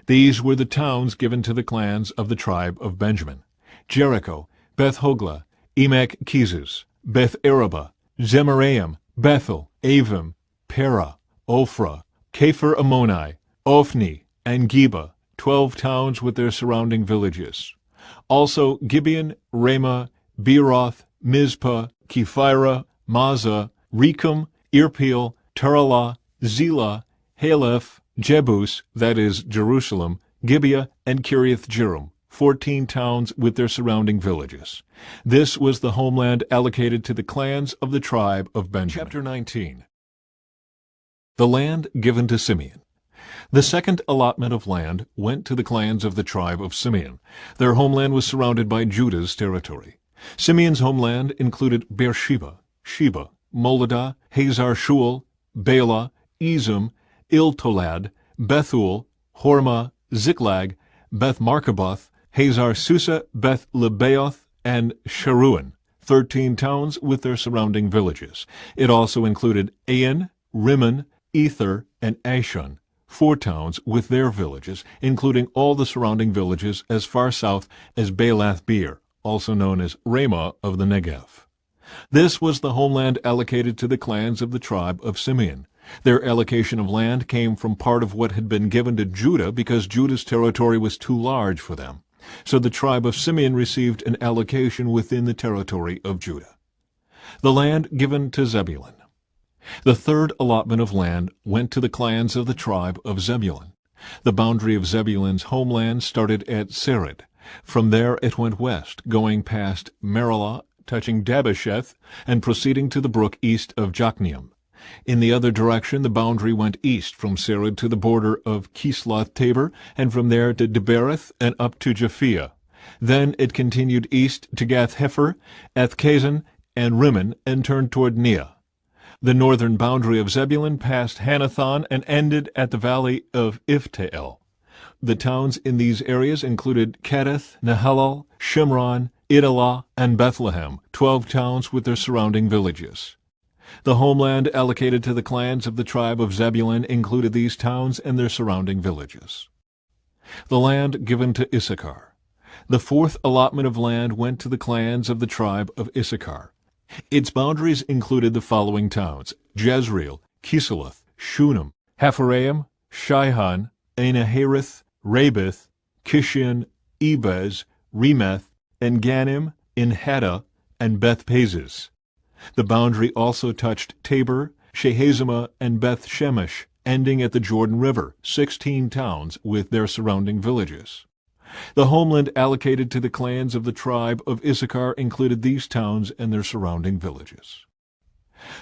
These were the towns given to the clans of the tribe of Benjamin: Jericho, Beth-hoglah, Emek-keziz, Beth-arabah, Zemaraim, Bethel, Avim, Perah, Ophrah, Kepher-ammoni, Ophni, and Geba, 12 towns with their surrounding villages. Also Gibeon, Ramah, Beeroth, Mizpah, Kephirah, Mazah, Rechem, Irpeel, Taralah, Zelah, Haleph, Jebus, that is Jerusalem, Gibeah, and Kiriath-jearim, 14 towns with their surrounding villages. This was the homeland allocated to the clans of the tribe of Benjamin. Chapter 19. The land given to Simeon. The second allotment of land went to the clans of the tribe of Simeon. Their homeland was surrounded by Judah's territory. Simeon's homeland included Beersheba, Sheba, Moladah, Hazar-Shual, Bela, Ezem, Iltolad, Bethul, Hormah, Ziklag, Beth-Markaboth, Hazar-Susa, Beth-Lebaoth, and Sharuan, 13 towns with their surrounding villages. It also included Ain, Rimmon, Ether, and Ashon, 4 towns with their villages, including all the surrounding villages as far south as Baalath-Beer, also known as Ramah of the Negev. This was the homeland allocated to the clans of the tribe of Simeon. Their allocation of land came from part of what had been given to Judah because Judah's territory was too large for them. So the tribe of Simeon received an allocation within the territory of Judah. The land given to Zebulun. The third allotment of land went to the clans of the tribe of Zebulun. The boundary of Zebulun's homeland started at Sered. From there it went west, going past Merilah, touching Dabbesheth, and proceeding to the brook east of Jokneam. In the other direction, the boundary went east from Sered to the border of Kisloth-Tabor, and from there to Debereth and up to Japhia. Then it continued east to Gath-Hepher, Ethkazan, and Rimmon, and turned toward Neah. The northern boundary of Zebulun passed Hanathon and ended at the valley of Iftael. The towns in these areas included Kedeth, Nahalal, Shimron, Idalah, and Bethlehem, 12 towns with their surrounding villages. The homeland allocated to the clans of the tribe of Zebulun included these towns and their surrounding villages. The land given to Issachar. The fourth allotment of land went to the clans of the tribe of Issachar. Its boundaries included the following towns: Jezreel, Kisloth, Shunem, Hapharaim, Shihon, Anahareth, Rabith, Kishion, Ebez, Remeth, En-Ganim, Enhaddah, and Beth-Pazez. The boundary also touched Tabor, Shehazimah, and Beth-Shemesh, ending at the Jordan River, 16 towns with their surrounding villages. The homeland allocated to the clans of the tribe of Issachar included these towns and their surrounding villages.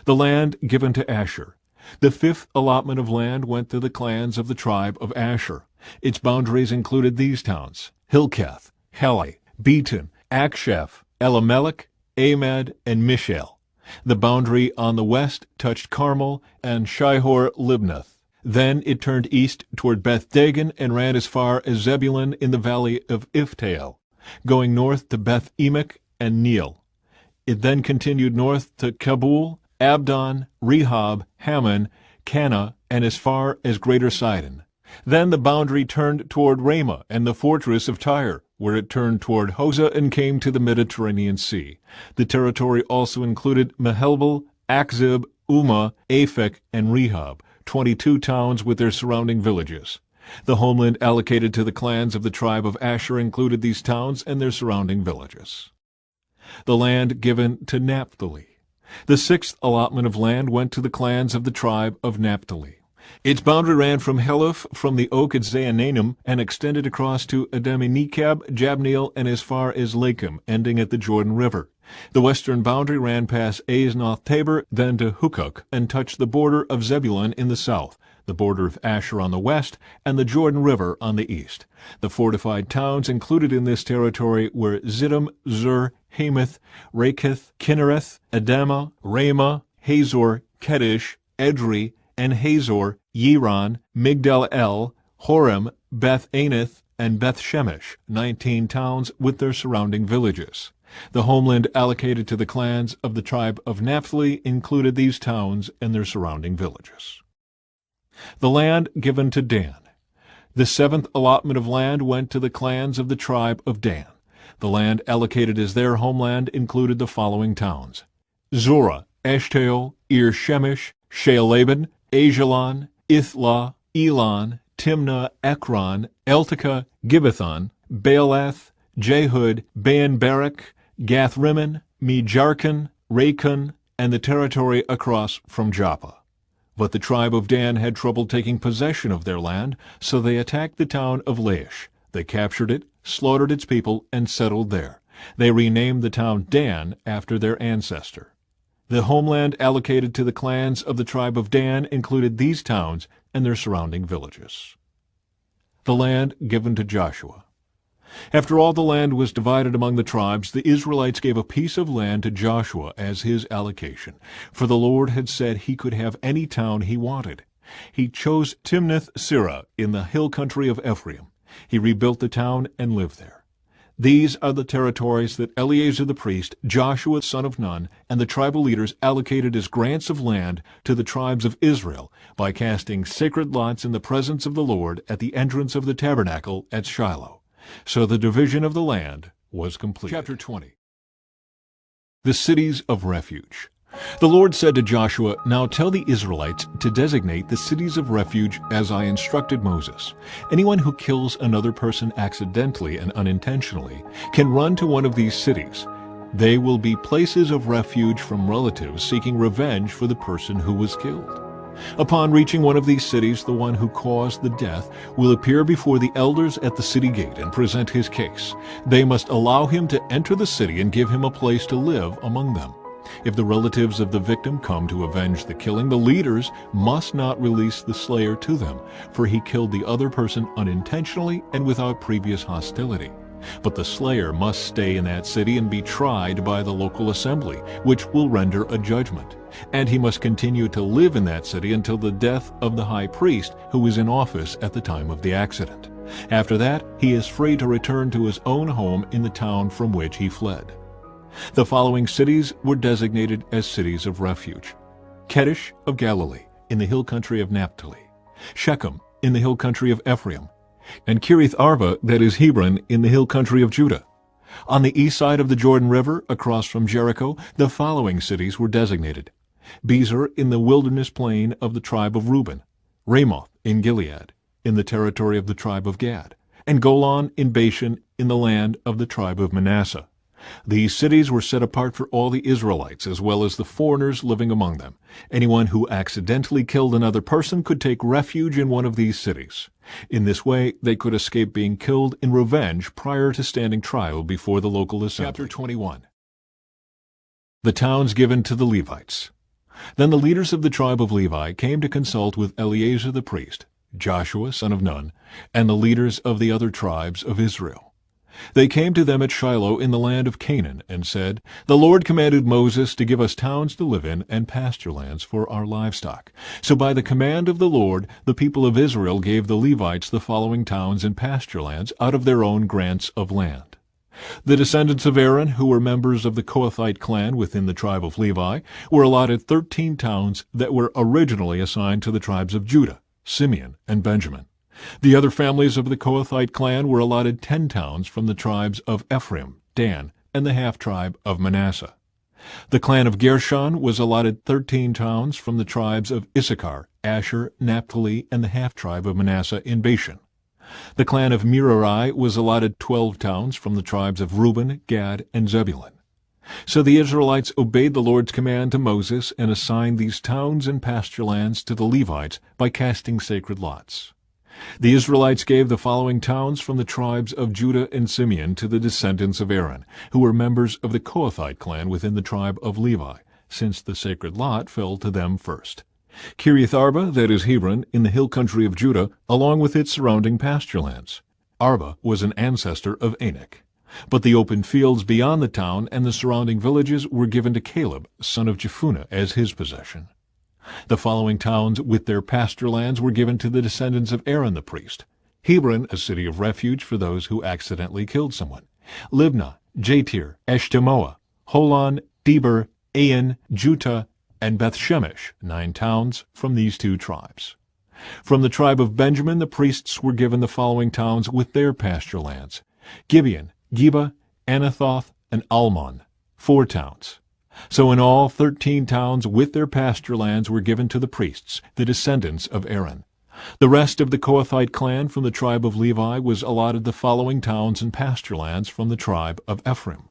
The land given to Asher. The fifth allotment of land went to the clans of the tribe of Asher. Its boundaries included these towns: Hilkath, Heli, Beton, Akshaph, Elimelech, Amad, and Mishael. The boundary on the west touched Carmel and Shihor-Libnath. Then it turned east toward Beth-Dagon and ran as far as Zebulun in the valley of Iftael, going north to Beth-Emek and Neiel. It then continued north to Kabul, Abdon, Rehob, Hammon, Cana, and as far as Greater Sidon. Then the boundary turned toward Ramah and the fortress of Tyre, where it turned toward Hosah and came to the Mediterranean Sea. The territory also included Mehelbel, Akzib, Umah, Aphek, and Rehob, 22 towns with their surrounding villages. The homeland allocated to the clans of the tribe of Asher included these towns and their surrounding villages. The land given to Naphtali. The sixth allotment of land went to the clans of the tribe of Naphtali. Its boundary ran from Heleph, from the oak at Zaananim, and extended across to Adami-Nekab, Jabneel, and as far as Lakim, ending at the Jordan River. The western boundary ran past Aznoth-Tabor, then to Hukok, and touched the border of Zebulun in the south, the border of Asher on the west, and the Jordan River on the east. The fortified towns included in this territory were Ziddim, Zur, Hamath, Raketh, Kinnereth, Adamah, Ramah, Hazor, Kedesh, Edrei, and Hazor, Yiron, Migdal-El, Horem, Beth-Anath, and Beth-Shemesh, 19 towns with their surrounding villages. The homeland allocated to the clans of the tribe of Naphtali included these towns and their surrounding villages. The land given to Dan. The seventh allotment of land went to the clans of the tribe of Dan. The land allocated as their homeland included the following towns: Zorah, Eshtaol, Ir-Shemesh, Shealaban, Ajalon, Ithlah, Elon, Timnah, Ekron, Eltekah, Gibbethon, Baalath, Jehud, Baal-Barak, Gath-Rimmon, Mejarkon, Rakon, and the territory across from Joppa. But the tribe of Dan had trouble taking possession of their land, so they attacked the town of Laish. They captured it, slaughtered its people, and settled there. They renamed the town Dan after their ancestor. The homeland allocated to the clans of the tribe of Dan included these towns and their surrounding villages. The land given to Joshua. After all the land was divided among the tribes, the Israelites gave a piece of land to Joshua as his allocation, for the Lord had said he could have any town he wanted. He chose Timnath-Serah in the hill country of Ephraim. He rebuilt the town and lived there. These are the territories that Eleazar the priest, Joshua son of Nun, and the tribal leaders allocated as grants of land to the tribes of Israel by casting sacred lots in the presence of the Lord at the entrance of the tabernacle at Shiloh. So the division of the land was completed. Chapter 20. The cities of refuge. The Lord said to Joshua, "Now tell the Israelites to designate the cities of refuge as I instructed Moses. Anyone who kills another person accidentally and unintentionally can run to one of these cities. They will be places of refuge from relatives seeking revenge for the person who was killed. Upon reaching one of these cities, the one who caused the death will appear before the elders at the city gate and present his case. They must allow him to enter the city and give him a place to live among them. If the relatives of the victim come to avenge the killing, the leaders must not release the slayer to them, for he killed the other person unintentionally and without previous hostility. But the slayer must stay in that city and be tried by the local assembly, which will render a judgment. And he must continue to live in that city until the death of the high priest who was in office at the time of the accident. After that, he is free to return to his own home in the town from which he fled. The following cities were designated as cities of refuge: Kedesh of Galilee, in the hill country of Naphtali; Shechem, in the hill country of Ephraim; and Kiriath Arba, that is Hebron, in the hill country of Judah. On the east side of the Jordan River, across from Jericho, the following cities were designated: Bezer, in the wilderness plain of the tribe of Reuben; Ramoth in Gilead, in the territory of the tribe of Gad; and Golan in Bashan, in the land of the tribe of Manasseh. These cities were set apart for all the Israelites, as well as the foreigners living among them. Anyone who accidentally killed another person could take refuge in one of these cities. In this way, they could escape being killed in revenge prior to standing trial before the local assembly. Chapter 21. The towns given to the Levites. Then the leaders of the tribe of Levi came to consult with Eleazar the priest, Joshua son of Nun, and the leaders of the other tribes of Israel. They came to them at Shiloh in the land of Canaan and said, "The Lord commanded Moses to give us towns to live in and pasture lands for our livestock. So by the command of the Lord, the people of Israel gave the Levites the following towns and pasture lands out of their own grants of land. The descendants of Aaron, who were members of the Kohathite clan within the tribe of Levi, were allotted 13 towns that were originally assigned to the tribes of Judah, Simeon, and Benjamin. The other families of the Kohathite clan were allotted 10 towns from the tribes of Ephraim, Dan, and the half-tribe of Manasseh. The clan of Gershon was allotted 13 towns from the tribes of Issachar, Asher, Naphtali, and the half-tribe of Manasseh in Bashan. The clan of Merari was allotted 12 towns from the tribes of Reuben, Gad, and Zebulun. So the Israelites obeyed the Lord's command to Moses and assigned these towns and pasture lands to the Levites by casting sacred lots. The Israelites gave the following towns from the tribes of Judah and Simeon to the descendants of Aaron, who were members of the Kohathite clan within the tribe of Levi, since the sacred lot fell to them first: Kiriath Arba, that is Hebron, in the hill country of Judah, along with its surrounding pasture lands. Arba was an ancestor of Anak. But the open fields beyond the town and the surrounding villages were given to Caleb, son of Jephunneh, as his possession. The following towns with their pasture lands were given to the descendants of Aaron the priest: Hebron, a city of refuge for those who accidentally killed someone; Libnah, Jatir, Eshtemoa, Holon, Deber, Ain, Juttah, and Bethshemesh, 9 towns from these 2 tribes. From the tribe of Benjamin, the priests were given the following towns with their pasture lands: Gibeon, Geba, Anathoth, and Almon, 4 towns. So in all, 13 towns with their pasture lands were given to the priests, the descendants of Aaron. The rest of the Kohathite clan from the tribe of Levi was allotted the following towns and pasture lands from the tribe of Ephraim: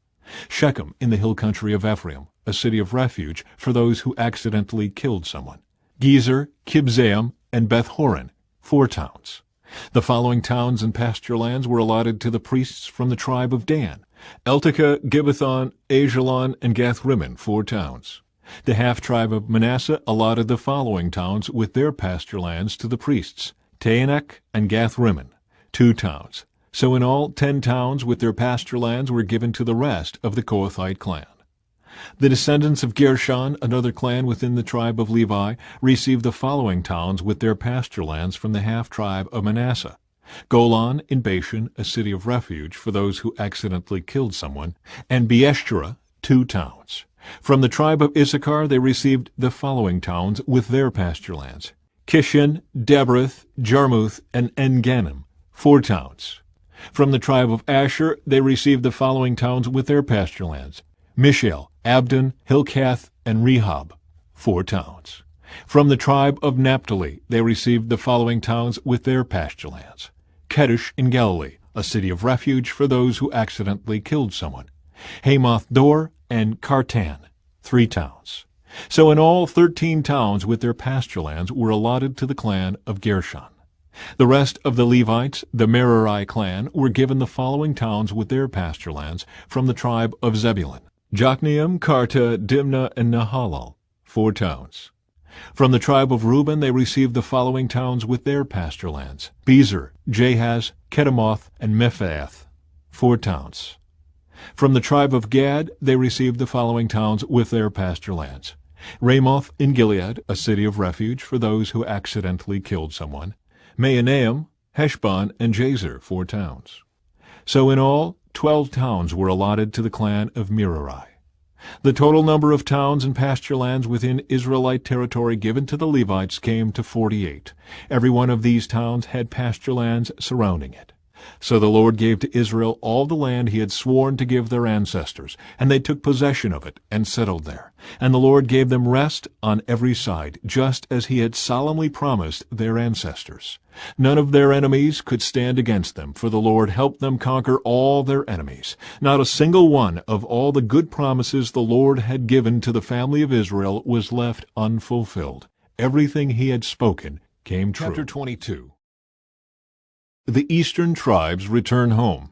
Shechem, in the hill country of Ephraim, a city of refuge for those who accidentally killed someone; Gezer, Kibzaim, and Beth-horon, 4 towns. The following towns and pasture lands were allotted to the priests from the tribe of Dan: Eltekeh, Gibbethon, Ajalon, and Gathrimmon, 4 towns. The half-tribe of Manasseh allotted the following towns with their pasture lands to the priests: Taanach and Gathrimmon, 2 towns. So in all 10 towns with their pasture lands were given to the rest of the Kohathite clan. The descendants of Gershon, another clan within the tribe of Levi, received the following towns with their pasture lands from the half-tribe of Manasseh: Golan in Bashan, a city of refuge for those who accidentally killed someone, and Beeshterah, 2 towns. From the tribe of Issachar they received the following towns with their pasture lands: Kishan, Debrath, Jarmuth, and En-Gannim, 4 towns. From the tribe of Asher they received the following towns with their pasture lands: Mishael, Abdon, Hilkath, and Rehob, 4 towns. From the tribe of Naphtali they received the following towns with their pasture lands: Kedesh in Galilee, a city of refuge for those who accidentally killed someone, Hamath-dor, and Kartan, 3 towns. So in all 13 towns with their pasture lands were allotted to the clan of Gershon. The rest of the Levites, the Merari clan, were given the following towns with their pasture lands from the tribe of Zebulun: Jokneam, Karta, Dimnah, and Nahalal, 4 towns. From the tribe of Reuben they received the following towns with their pasture lands: Bezer, Jahaz, Kedemoth, and Mephaath, 4 towns. From the tribe of Gad they received the following towns with their pasture lands: Ramoth in Gilead, a city of refuge for those who accidentally killed someone, Mahanaim, Heshbon, and Jazer, 4 towns. So in all 12 towns were allotted to the clan of Merari. The total number of towns and pasture lands within Israelite territory given to the Levites came to 48. Every one of these towns had pasture lands surrounding it. So the Lord gave to Israel all the land he had sworn to give their ancestors, and they took possession of it and settled there. And the Lord gave them rest on every side, just as he had solemnly promised their ancestors. None of their enemies could stand against them, for the Lord helped them conquer all their enemies. Not a single one of all the good promises the Lord had given to the family of Israel was left unfulfilled. Everything he had spoken came true. Chapter 22. The eastern tribes return home.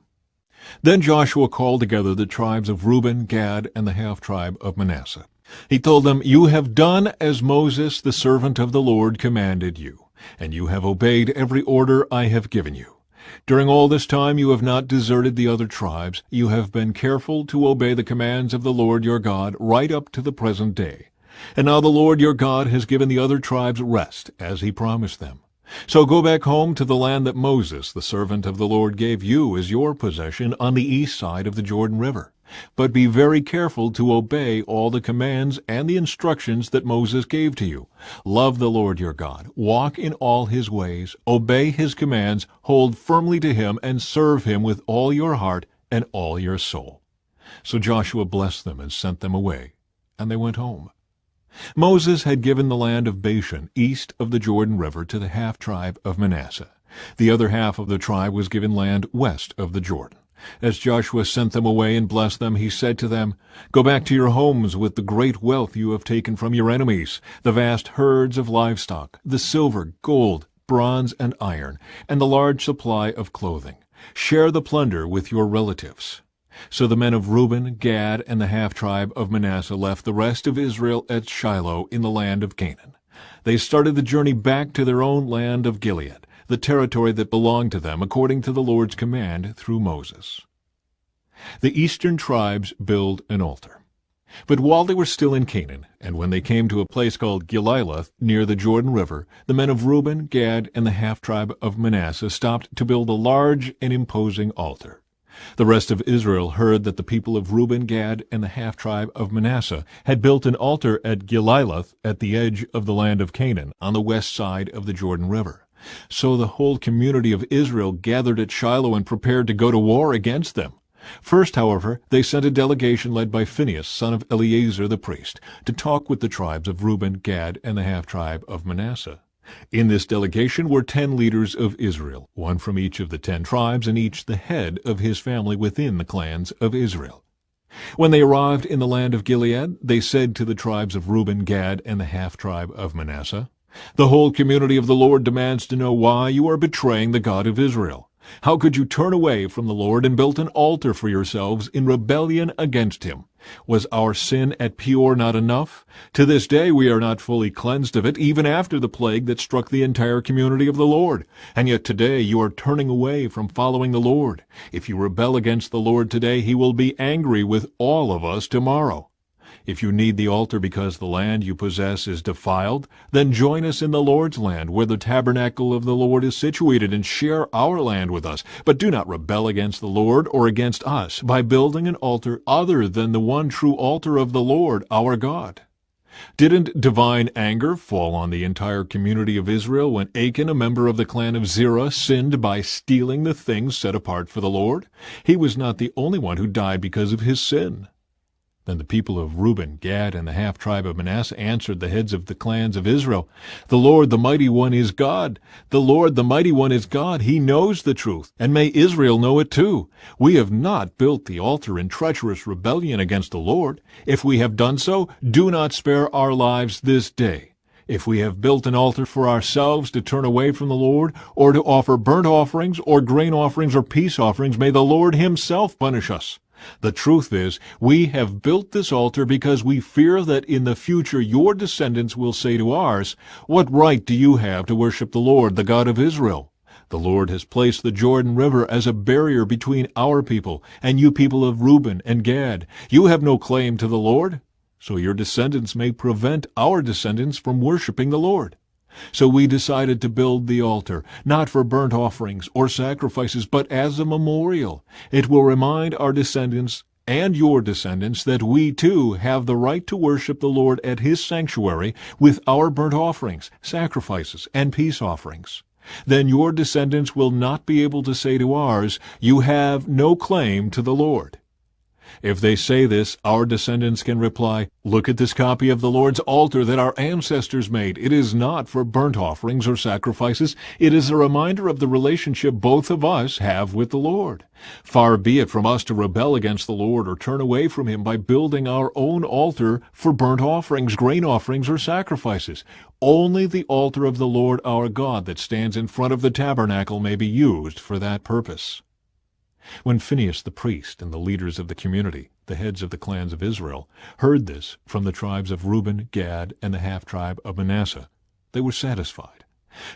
Then Joshua called together the tribes of Reuben, Gad, and the half-tribe of Manasseh. He told them, "You have done as Moses, the servant of the Lord, commanded you, and you have obeyed every order I have given you. During all this time you have not deserted the other tribes. You have been careful to obey the commands of the Lord your God right up to the present day. And now the Lord your God has given the other tribes rest, as he promised them. So go back home to the land that Moses, the servant of the Lord, gave you as your possession on the east side of the Jordan River. But be very careful to obey all the commands and the instructions that Moses gave to you. Love the Lord your God, walk in all his ways, obey his commands, hold firmly to him, and serve him with all your heart and all your soul." So Joshua blessed them and sent them away, and they went home. Moses had given the land of Bashan east of the Jordan River to the half-tribe of Manasseh. The other half of the tribe was given land west of the Jordan. As Joshua sent them away and blessed them, he said to them, "Go back to your homes with the great wealth you have taken from your enemies, the vast herds of livestock, the silver, gold, bronze, and iron, and the large supply of clothing. Share the plunder with your relatives." So the men of Reuben, Gad, and the half-tribe of Manasseh left the rest of Israel at Shiloh in the land of Canaan. They started the journey back to their own land of Gilead, the territory that belonged to them according to the Lord's command through Moses. The eastern tribes build an altar. But while they were still in Canaan, and when they came to a place called Gililoth near the Jordan River, the men of Reuben, Gad, and the half-tribe of Manasseh stopped to build a large and imposing altar. The rest of Israel heard that the people of Reuben, Gad, and the half-tribe of Manasseh had built an altar at Gililoth at the edge of the land of Canaan on the west side of the Jordan River. So the whole community of Israel gathered at Shiloh and prepared to go to war against them. First, however, they sent a delegation led by Phinehas, son of Eleazar the priest, to talk with the tribes of Reuben, Gad, and the half-tribe of Manasseh. In this delegation were 10 leaders of Israel, one from each of the 10 tribes, and each the head of his family within the clans of Israel. When they arrived in the land of Gilead, they said to the tribes of Reuben, Gad, and the half-tribe of Manasseh, The whole community of the Lord demands to know why you are betraying the God of Israel. How could you turn away from the Lord and build an altar for yourselves in rebellion against him? Was our sin at Peor not enough? To this day we are not fully cleansed of it, even after the plague that struck the entire community of the Lord. And yet today you are turning away from following the Lord. If you rebel against the Lord today, he will be angry with all of us tomorrow. If you need the altar because the land you possess is defiled, then join us in the Lord's land, where the tabernacle of the Lord is situated, and share our land with us. But do not rebel against the Lord or against us by building an altar other than the one true altar of the Lord our God. Didn't divine anger fall on the entire community of Israel when Achan, a member of the clan of Zerah, sinned by stealing the things set apart for the Lord? He was not the only one who died because of his sin. Then the people of Reuben, Gad, and the half-tribe of Manasseh answered the heads of the clans of Israel, "The Lord, the Mighty One, is God. The Lord, the Mighty One, is God. He knows the truth, and may Israel know it too. We have not built the altar in treacherous rebellion against the Lord. If we have done so, do not spare our lives this day. If we have built an altar for ourselves to turn away from the Lord, or to offer burnt offerings, or grain offerings, or peace offerings, may the Lord himself punish us. The truth is, we have built this altar because we fear that in the future your descendants will say to ours, 'What right do you have to worship the Lord, the God of Israel?' The Lord has placed the Jordan River as a barrier between our people and you people of Reuben and Gad. You have no claim to the Lord, so your descendants may prevent our descendants from worshiping the Lord. So we decided to build the altar, not for burnt offerings or sacrifices, but as a memorial. It will remind our descendants and your descendants that we too have the right to worship the Lord at his sanctuary with our burnt offerings, sacrifices, and peace offerings. Then your descendants will not be able to say to ours, 'You have no claim to the Lord.' If they say this, our descendants can reply, 'Look at this copy of the Lord's altar that our ancestors made. It is not for burnt offerings or sacrifices. It is a reminder of the relationship both of us have with the Lord. Far be it from us to rebel against the Lord or turn away from him by building our own altar for burnt offerings, grain offerings, or sacrifices. Only the altar of the Lord our God that stands in front of the tabernacle may be used for that purpose." When Phinehas the priest and the leaders of the community, the heads of the clans of Israel, heard this from the tribes of Reuben, Gad, and the half-tribe of Manasseh, they were satisfied.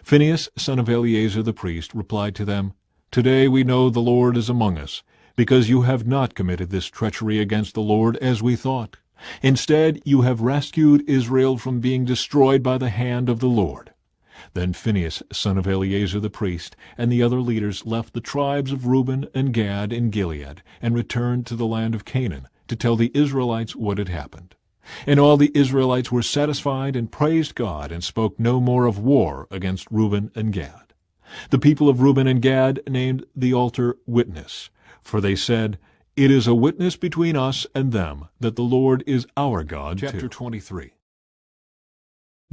Phinehas, son of Eleazar the priest, replied to them, "Today we know the Lord is among us, because you have not committed this treachery against the Lord as we thought. Instead, you have rescued Israel from being destroyed by the hand of the Lord." Then Phinehas, son of Eleazar the priest, and the other leaders left the tribes of Reuben and Gad in Gilead, and returned to the land of Canaan to tell the Israelites what had happened. And all the Israelites were satisfied and praised God, and spoke no more of war against Reuben and Gad. The people of Reuben and Gad named the altar Witness, for they said, "It is a witness between us and them that the Lord is our God." Chapter 23.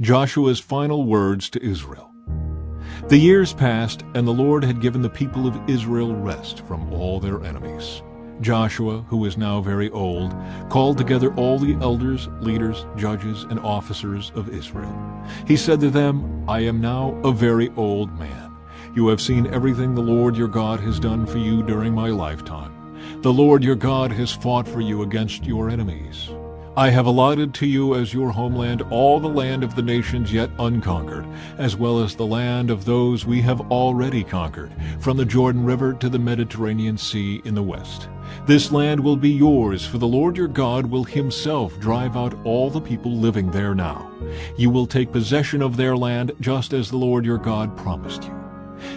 Joshua's final words to Israel. The years passed, and the Lord had given the people of Israel rest from all their enemies. Joshua, who was now very old, called together all the elders, leaders, judges, and officers of Israel. He said to them, "I am now a very old man. You have seen everything the Lord your God has done for you during my lifetime. The Lord your God has fought for you against your enemies. I have allotted to you as your homeland all the land of the nations yet unconquered, as well as the land of those we have already conquered, from the Jordan River to the Mediterranean Sea in the west. This land will be yours, for the Lord your God will himself drive out all the people living there now. You will take possession of their land just as the Lord your God promised you.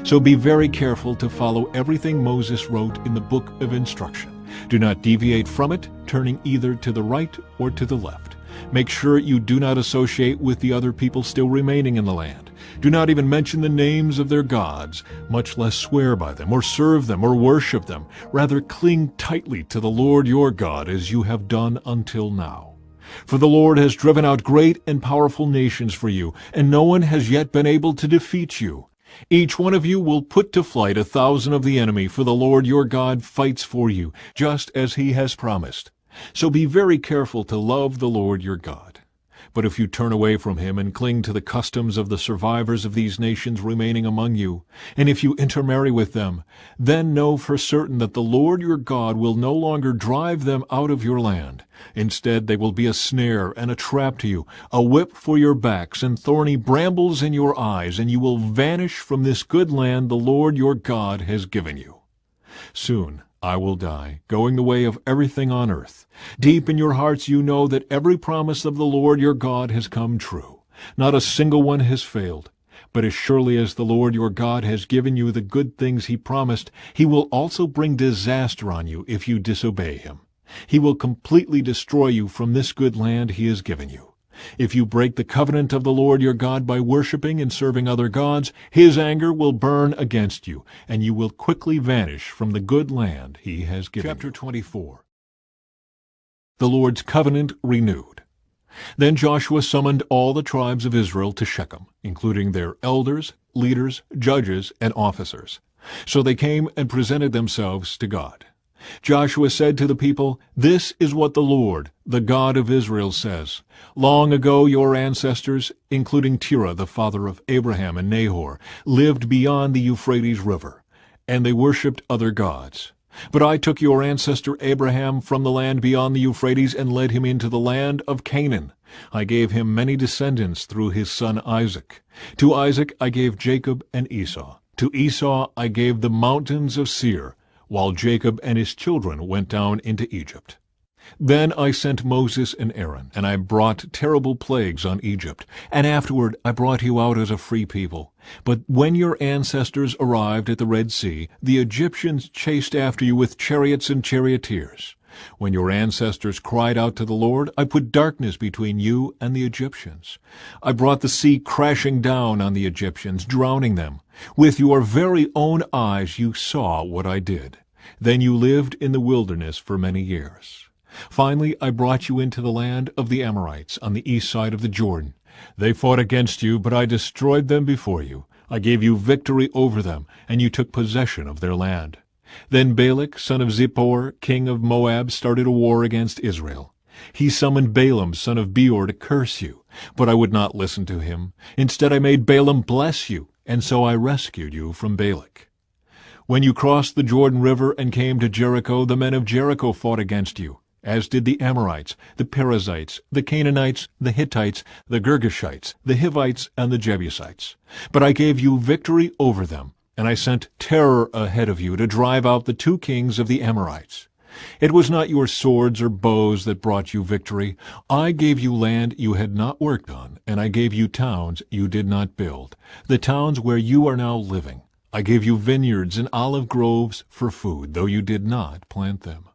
So be very careful to follow everything Moses wrote in the book of instruction. Do not deviate from it, turning either to the right or to the left. Make sure you do not associate with the other people still remaining in the land. Do not even mention the names of their gods, much less swear by them, or serve them, or worship them. Rather, cling tightly to the Lord your God, as you have done until now. For the Lord has driven out great and powerful nations for you, and no one has yet been able to defeat you. Each one of you will put to flight 1,000 of the enemy, for the Lord your God fights for you, just as he has promised. So be very careful to love the Lord your God. But if you turn away from him and cling to the customs of the survivors of these nations remaining among you, and if you intermarry with them, then know for certain that the Lord your God will no longer drive them out of your land. Instead, they will be a snare and a trap to you, a whip for your backs, and thorny brambles in your eyes, and you will vanish from this good land the Lord your God has given you. Soon I will die, going the way of everything on earth. Deep in your hearts you know that every promise of the Lord your God has come true. Not a single one has failed. But as surely as the Lord your God has given you the good things he promised, he will also bring disaster on you if you disobey him. He will completely destroy you from this good land he has given you. If you break the covenant of the Lord your God by worshiping and serving other gods, his anger will burn against you, and you will quickly vanish from the good land he has given you. Chapter 24. The Lord's covenant renewed. Then Joshua summoned all the tribes of Israel to Shechem, including their elders, leaders, judges, and officers. So they came and presented themselves to God. Joshua said to the people, "This is what the Lord, the God of Israel, says. Long ago your ancestors, including Terah, the father of Abraham and Nahor, lived beyond the Euphrates River, and they worshipped other gods. But I took your ancestor Abraham from the land beyond the Euphrates and led him into the land of Canaan. I gave him many descendants through his son Isaac. To Isaac I gave Jacob and Esau. To Esau I gave the mountains of Seir, while Jacob and his children went down into Egypt. Then I sent Moses and Aaron, and I brought terrible plagues on Egypt, and afterward I brought you out as a free people. But when your ancestors arrived at the Red Sea, the Egyptians chased after you with chariots and charioteers. When your ancestors cried out to the Lord, I put darkness between you and the Egyptians. I brought the sea crashing down on the Egyptians, drowning them. With your very own eyes you saw what I did. Then you lived in the wilderness for many years. Finally, I brought you into the land of the Amorites on the east side of the Jordan. They fought against you, but I destroyed them before you. I gave you victory over them, and you took possession of their land. Then Balak, son of Zippor, king of Moab, started a war against Israel. He summoned Balaam, son of Beor, to curse you, but I would not listen to him. Instead I made Balaam bless you, and so I rescued you from Balak. When you crossed the Jordan River and came to Jericho, the men of Jericho fought against you, as did the Amorites, the Perizzites, the Canaanites, the Hittites, the Girgashites, the Hivites, and the Jebusites. But I gave you victory over them, and I sent terror ahead of you to drive out the 2 kings of the Amorites. It was not your swords or bows that brought you victory. I gave you land you had not worked on, and I gave you towns you did not build, the towns where you are now living. I gave you vineyards and olive groves for food, though you did not plant them.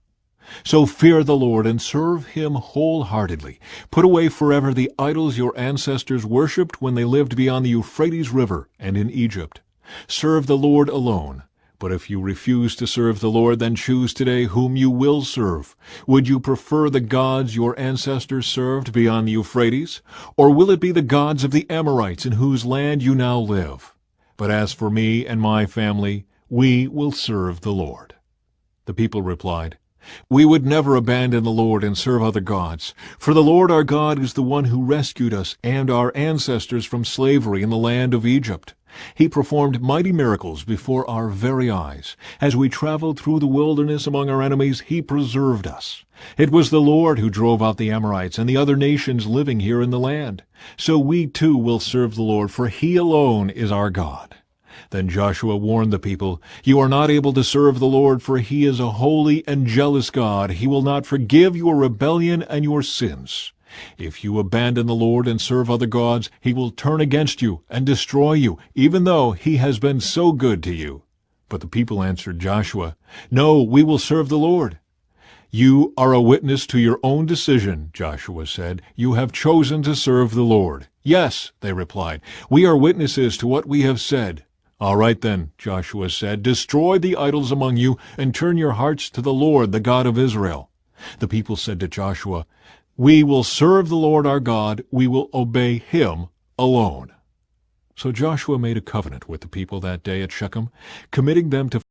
So fear the Lord and serve him wholeheartedly. Put away forever the idols your ancestors worshipped when they lived beyond the Euphrates River and in Egypt. Serve the Lord alone. But if you refuse to serve the Lord, then choose today whom you will serve. Would you prefer the gods your ancestors served beyond the Euphrates? Or will it be the gods of the Amorites in whose land you now live? But as for me and my family, we will serve the Lord." The people replied, "We would never abandon the Lord and serve other gods. For the Lord our God is the one who rescued us and our ancestors from slavery in the land of Egypt. He performed mighty miracles before our very eyes. As we traveled through the wilderness among our enemies, he preserved us. It was the Lord who drove out the Amorites and the other nations living here in the land. So we too will serve the Lord, for he alone is our God." Then Joshua warned the people, "You are not able to serve the Lord, for he is a holy and jealous God. He will not forgive your rebellion and your sins. If you abandon the Lord and serve other gods, he will turn against you and destroy you, even though he has been so good to you." But the people answered Joshua, "No, we will serve the Lord." "You are a witness to your own decision," Joshua said. "You have chosen to serve the Lord." "Yes," they replied, "we are witnesses to what we have said." "All right then," Joshua said, "destroy the idols among you and turn your hearts to the Lord, the God of Israel." The people said to Joshua, "We will serve the Lord our God. We will obey him alone." So Joshua made a covenant with the people that day at Shechem, committing them to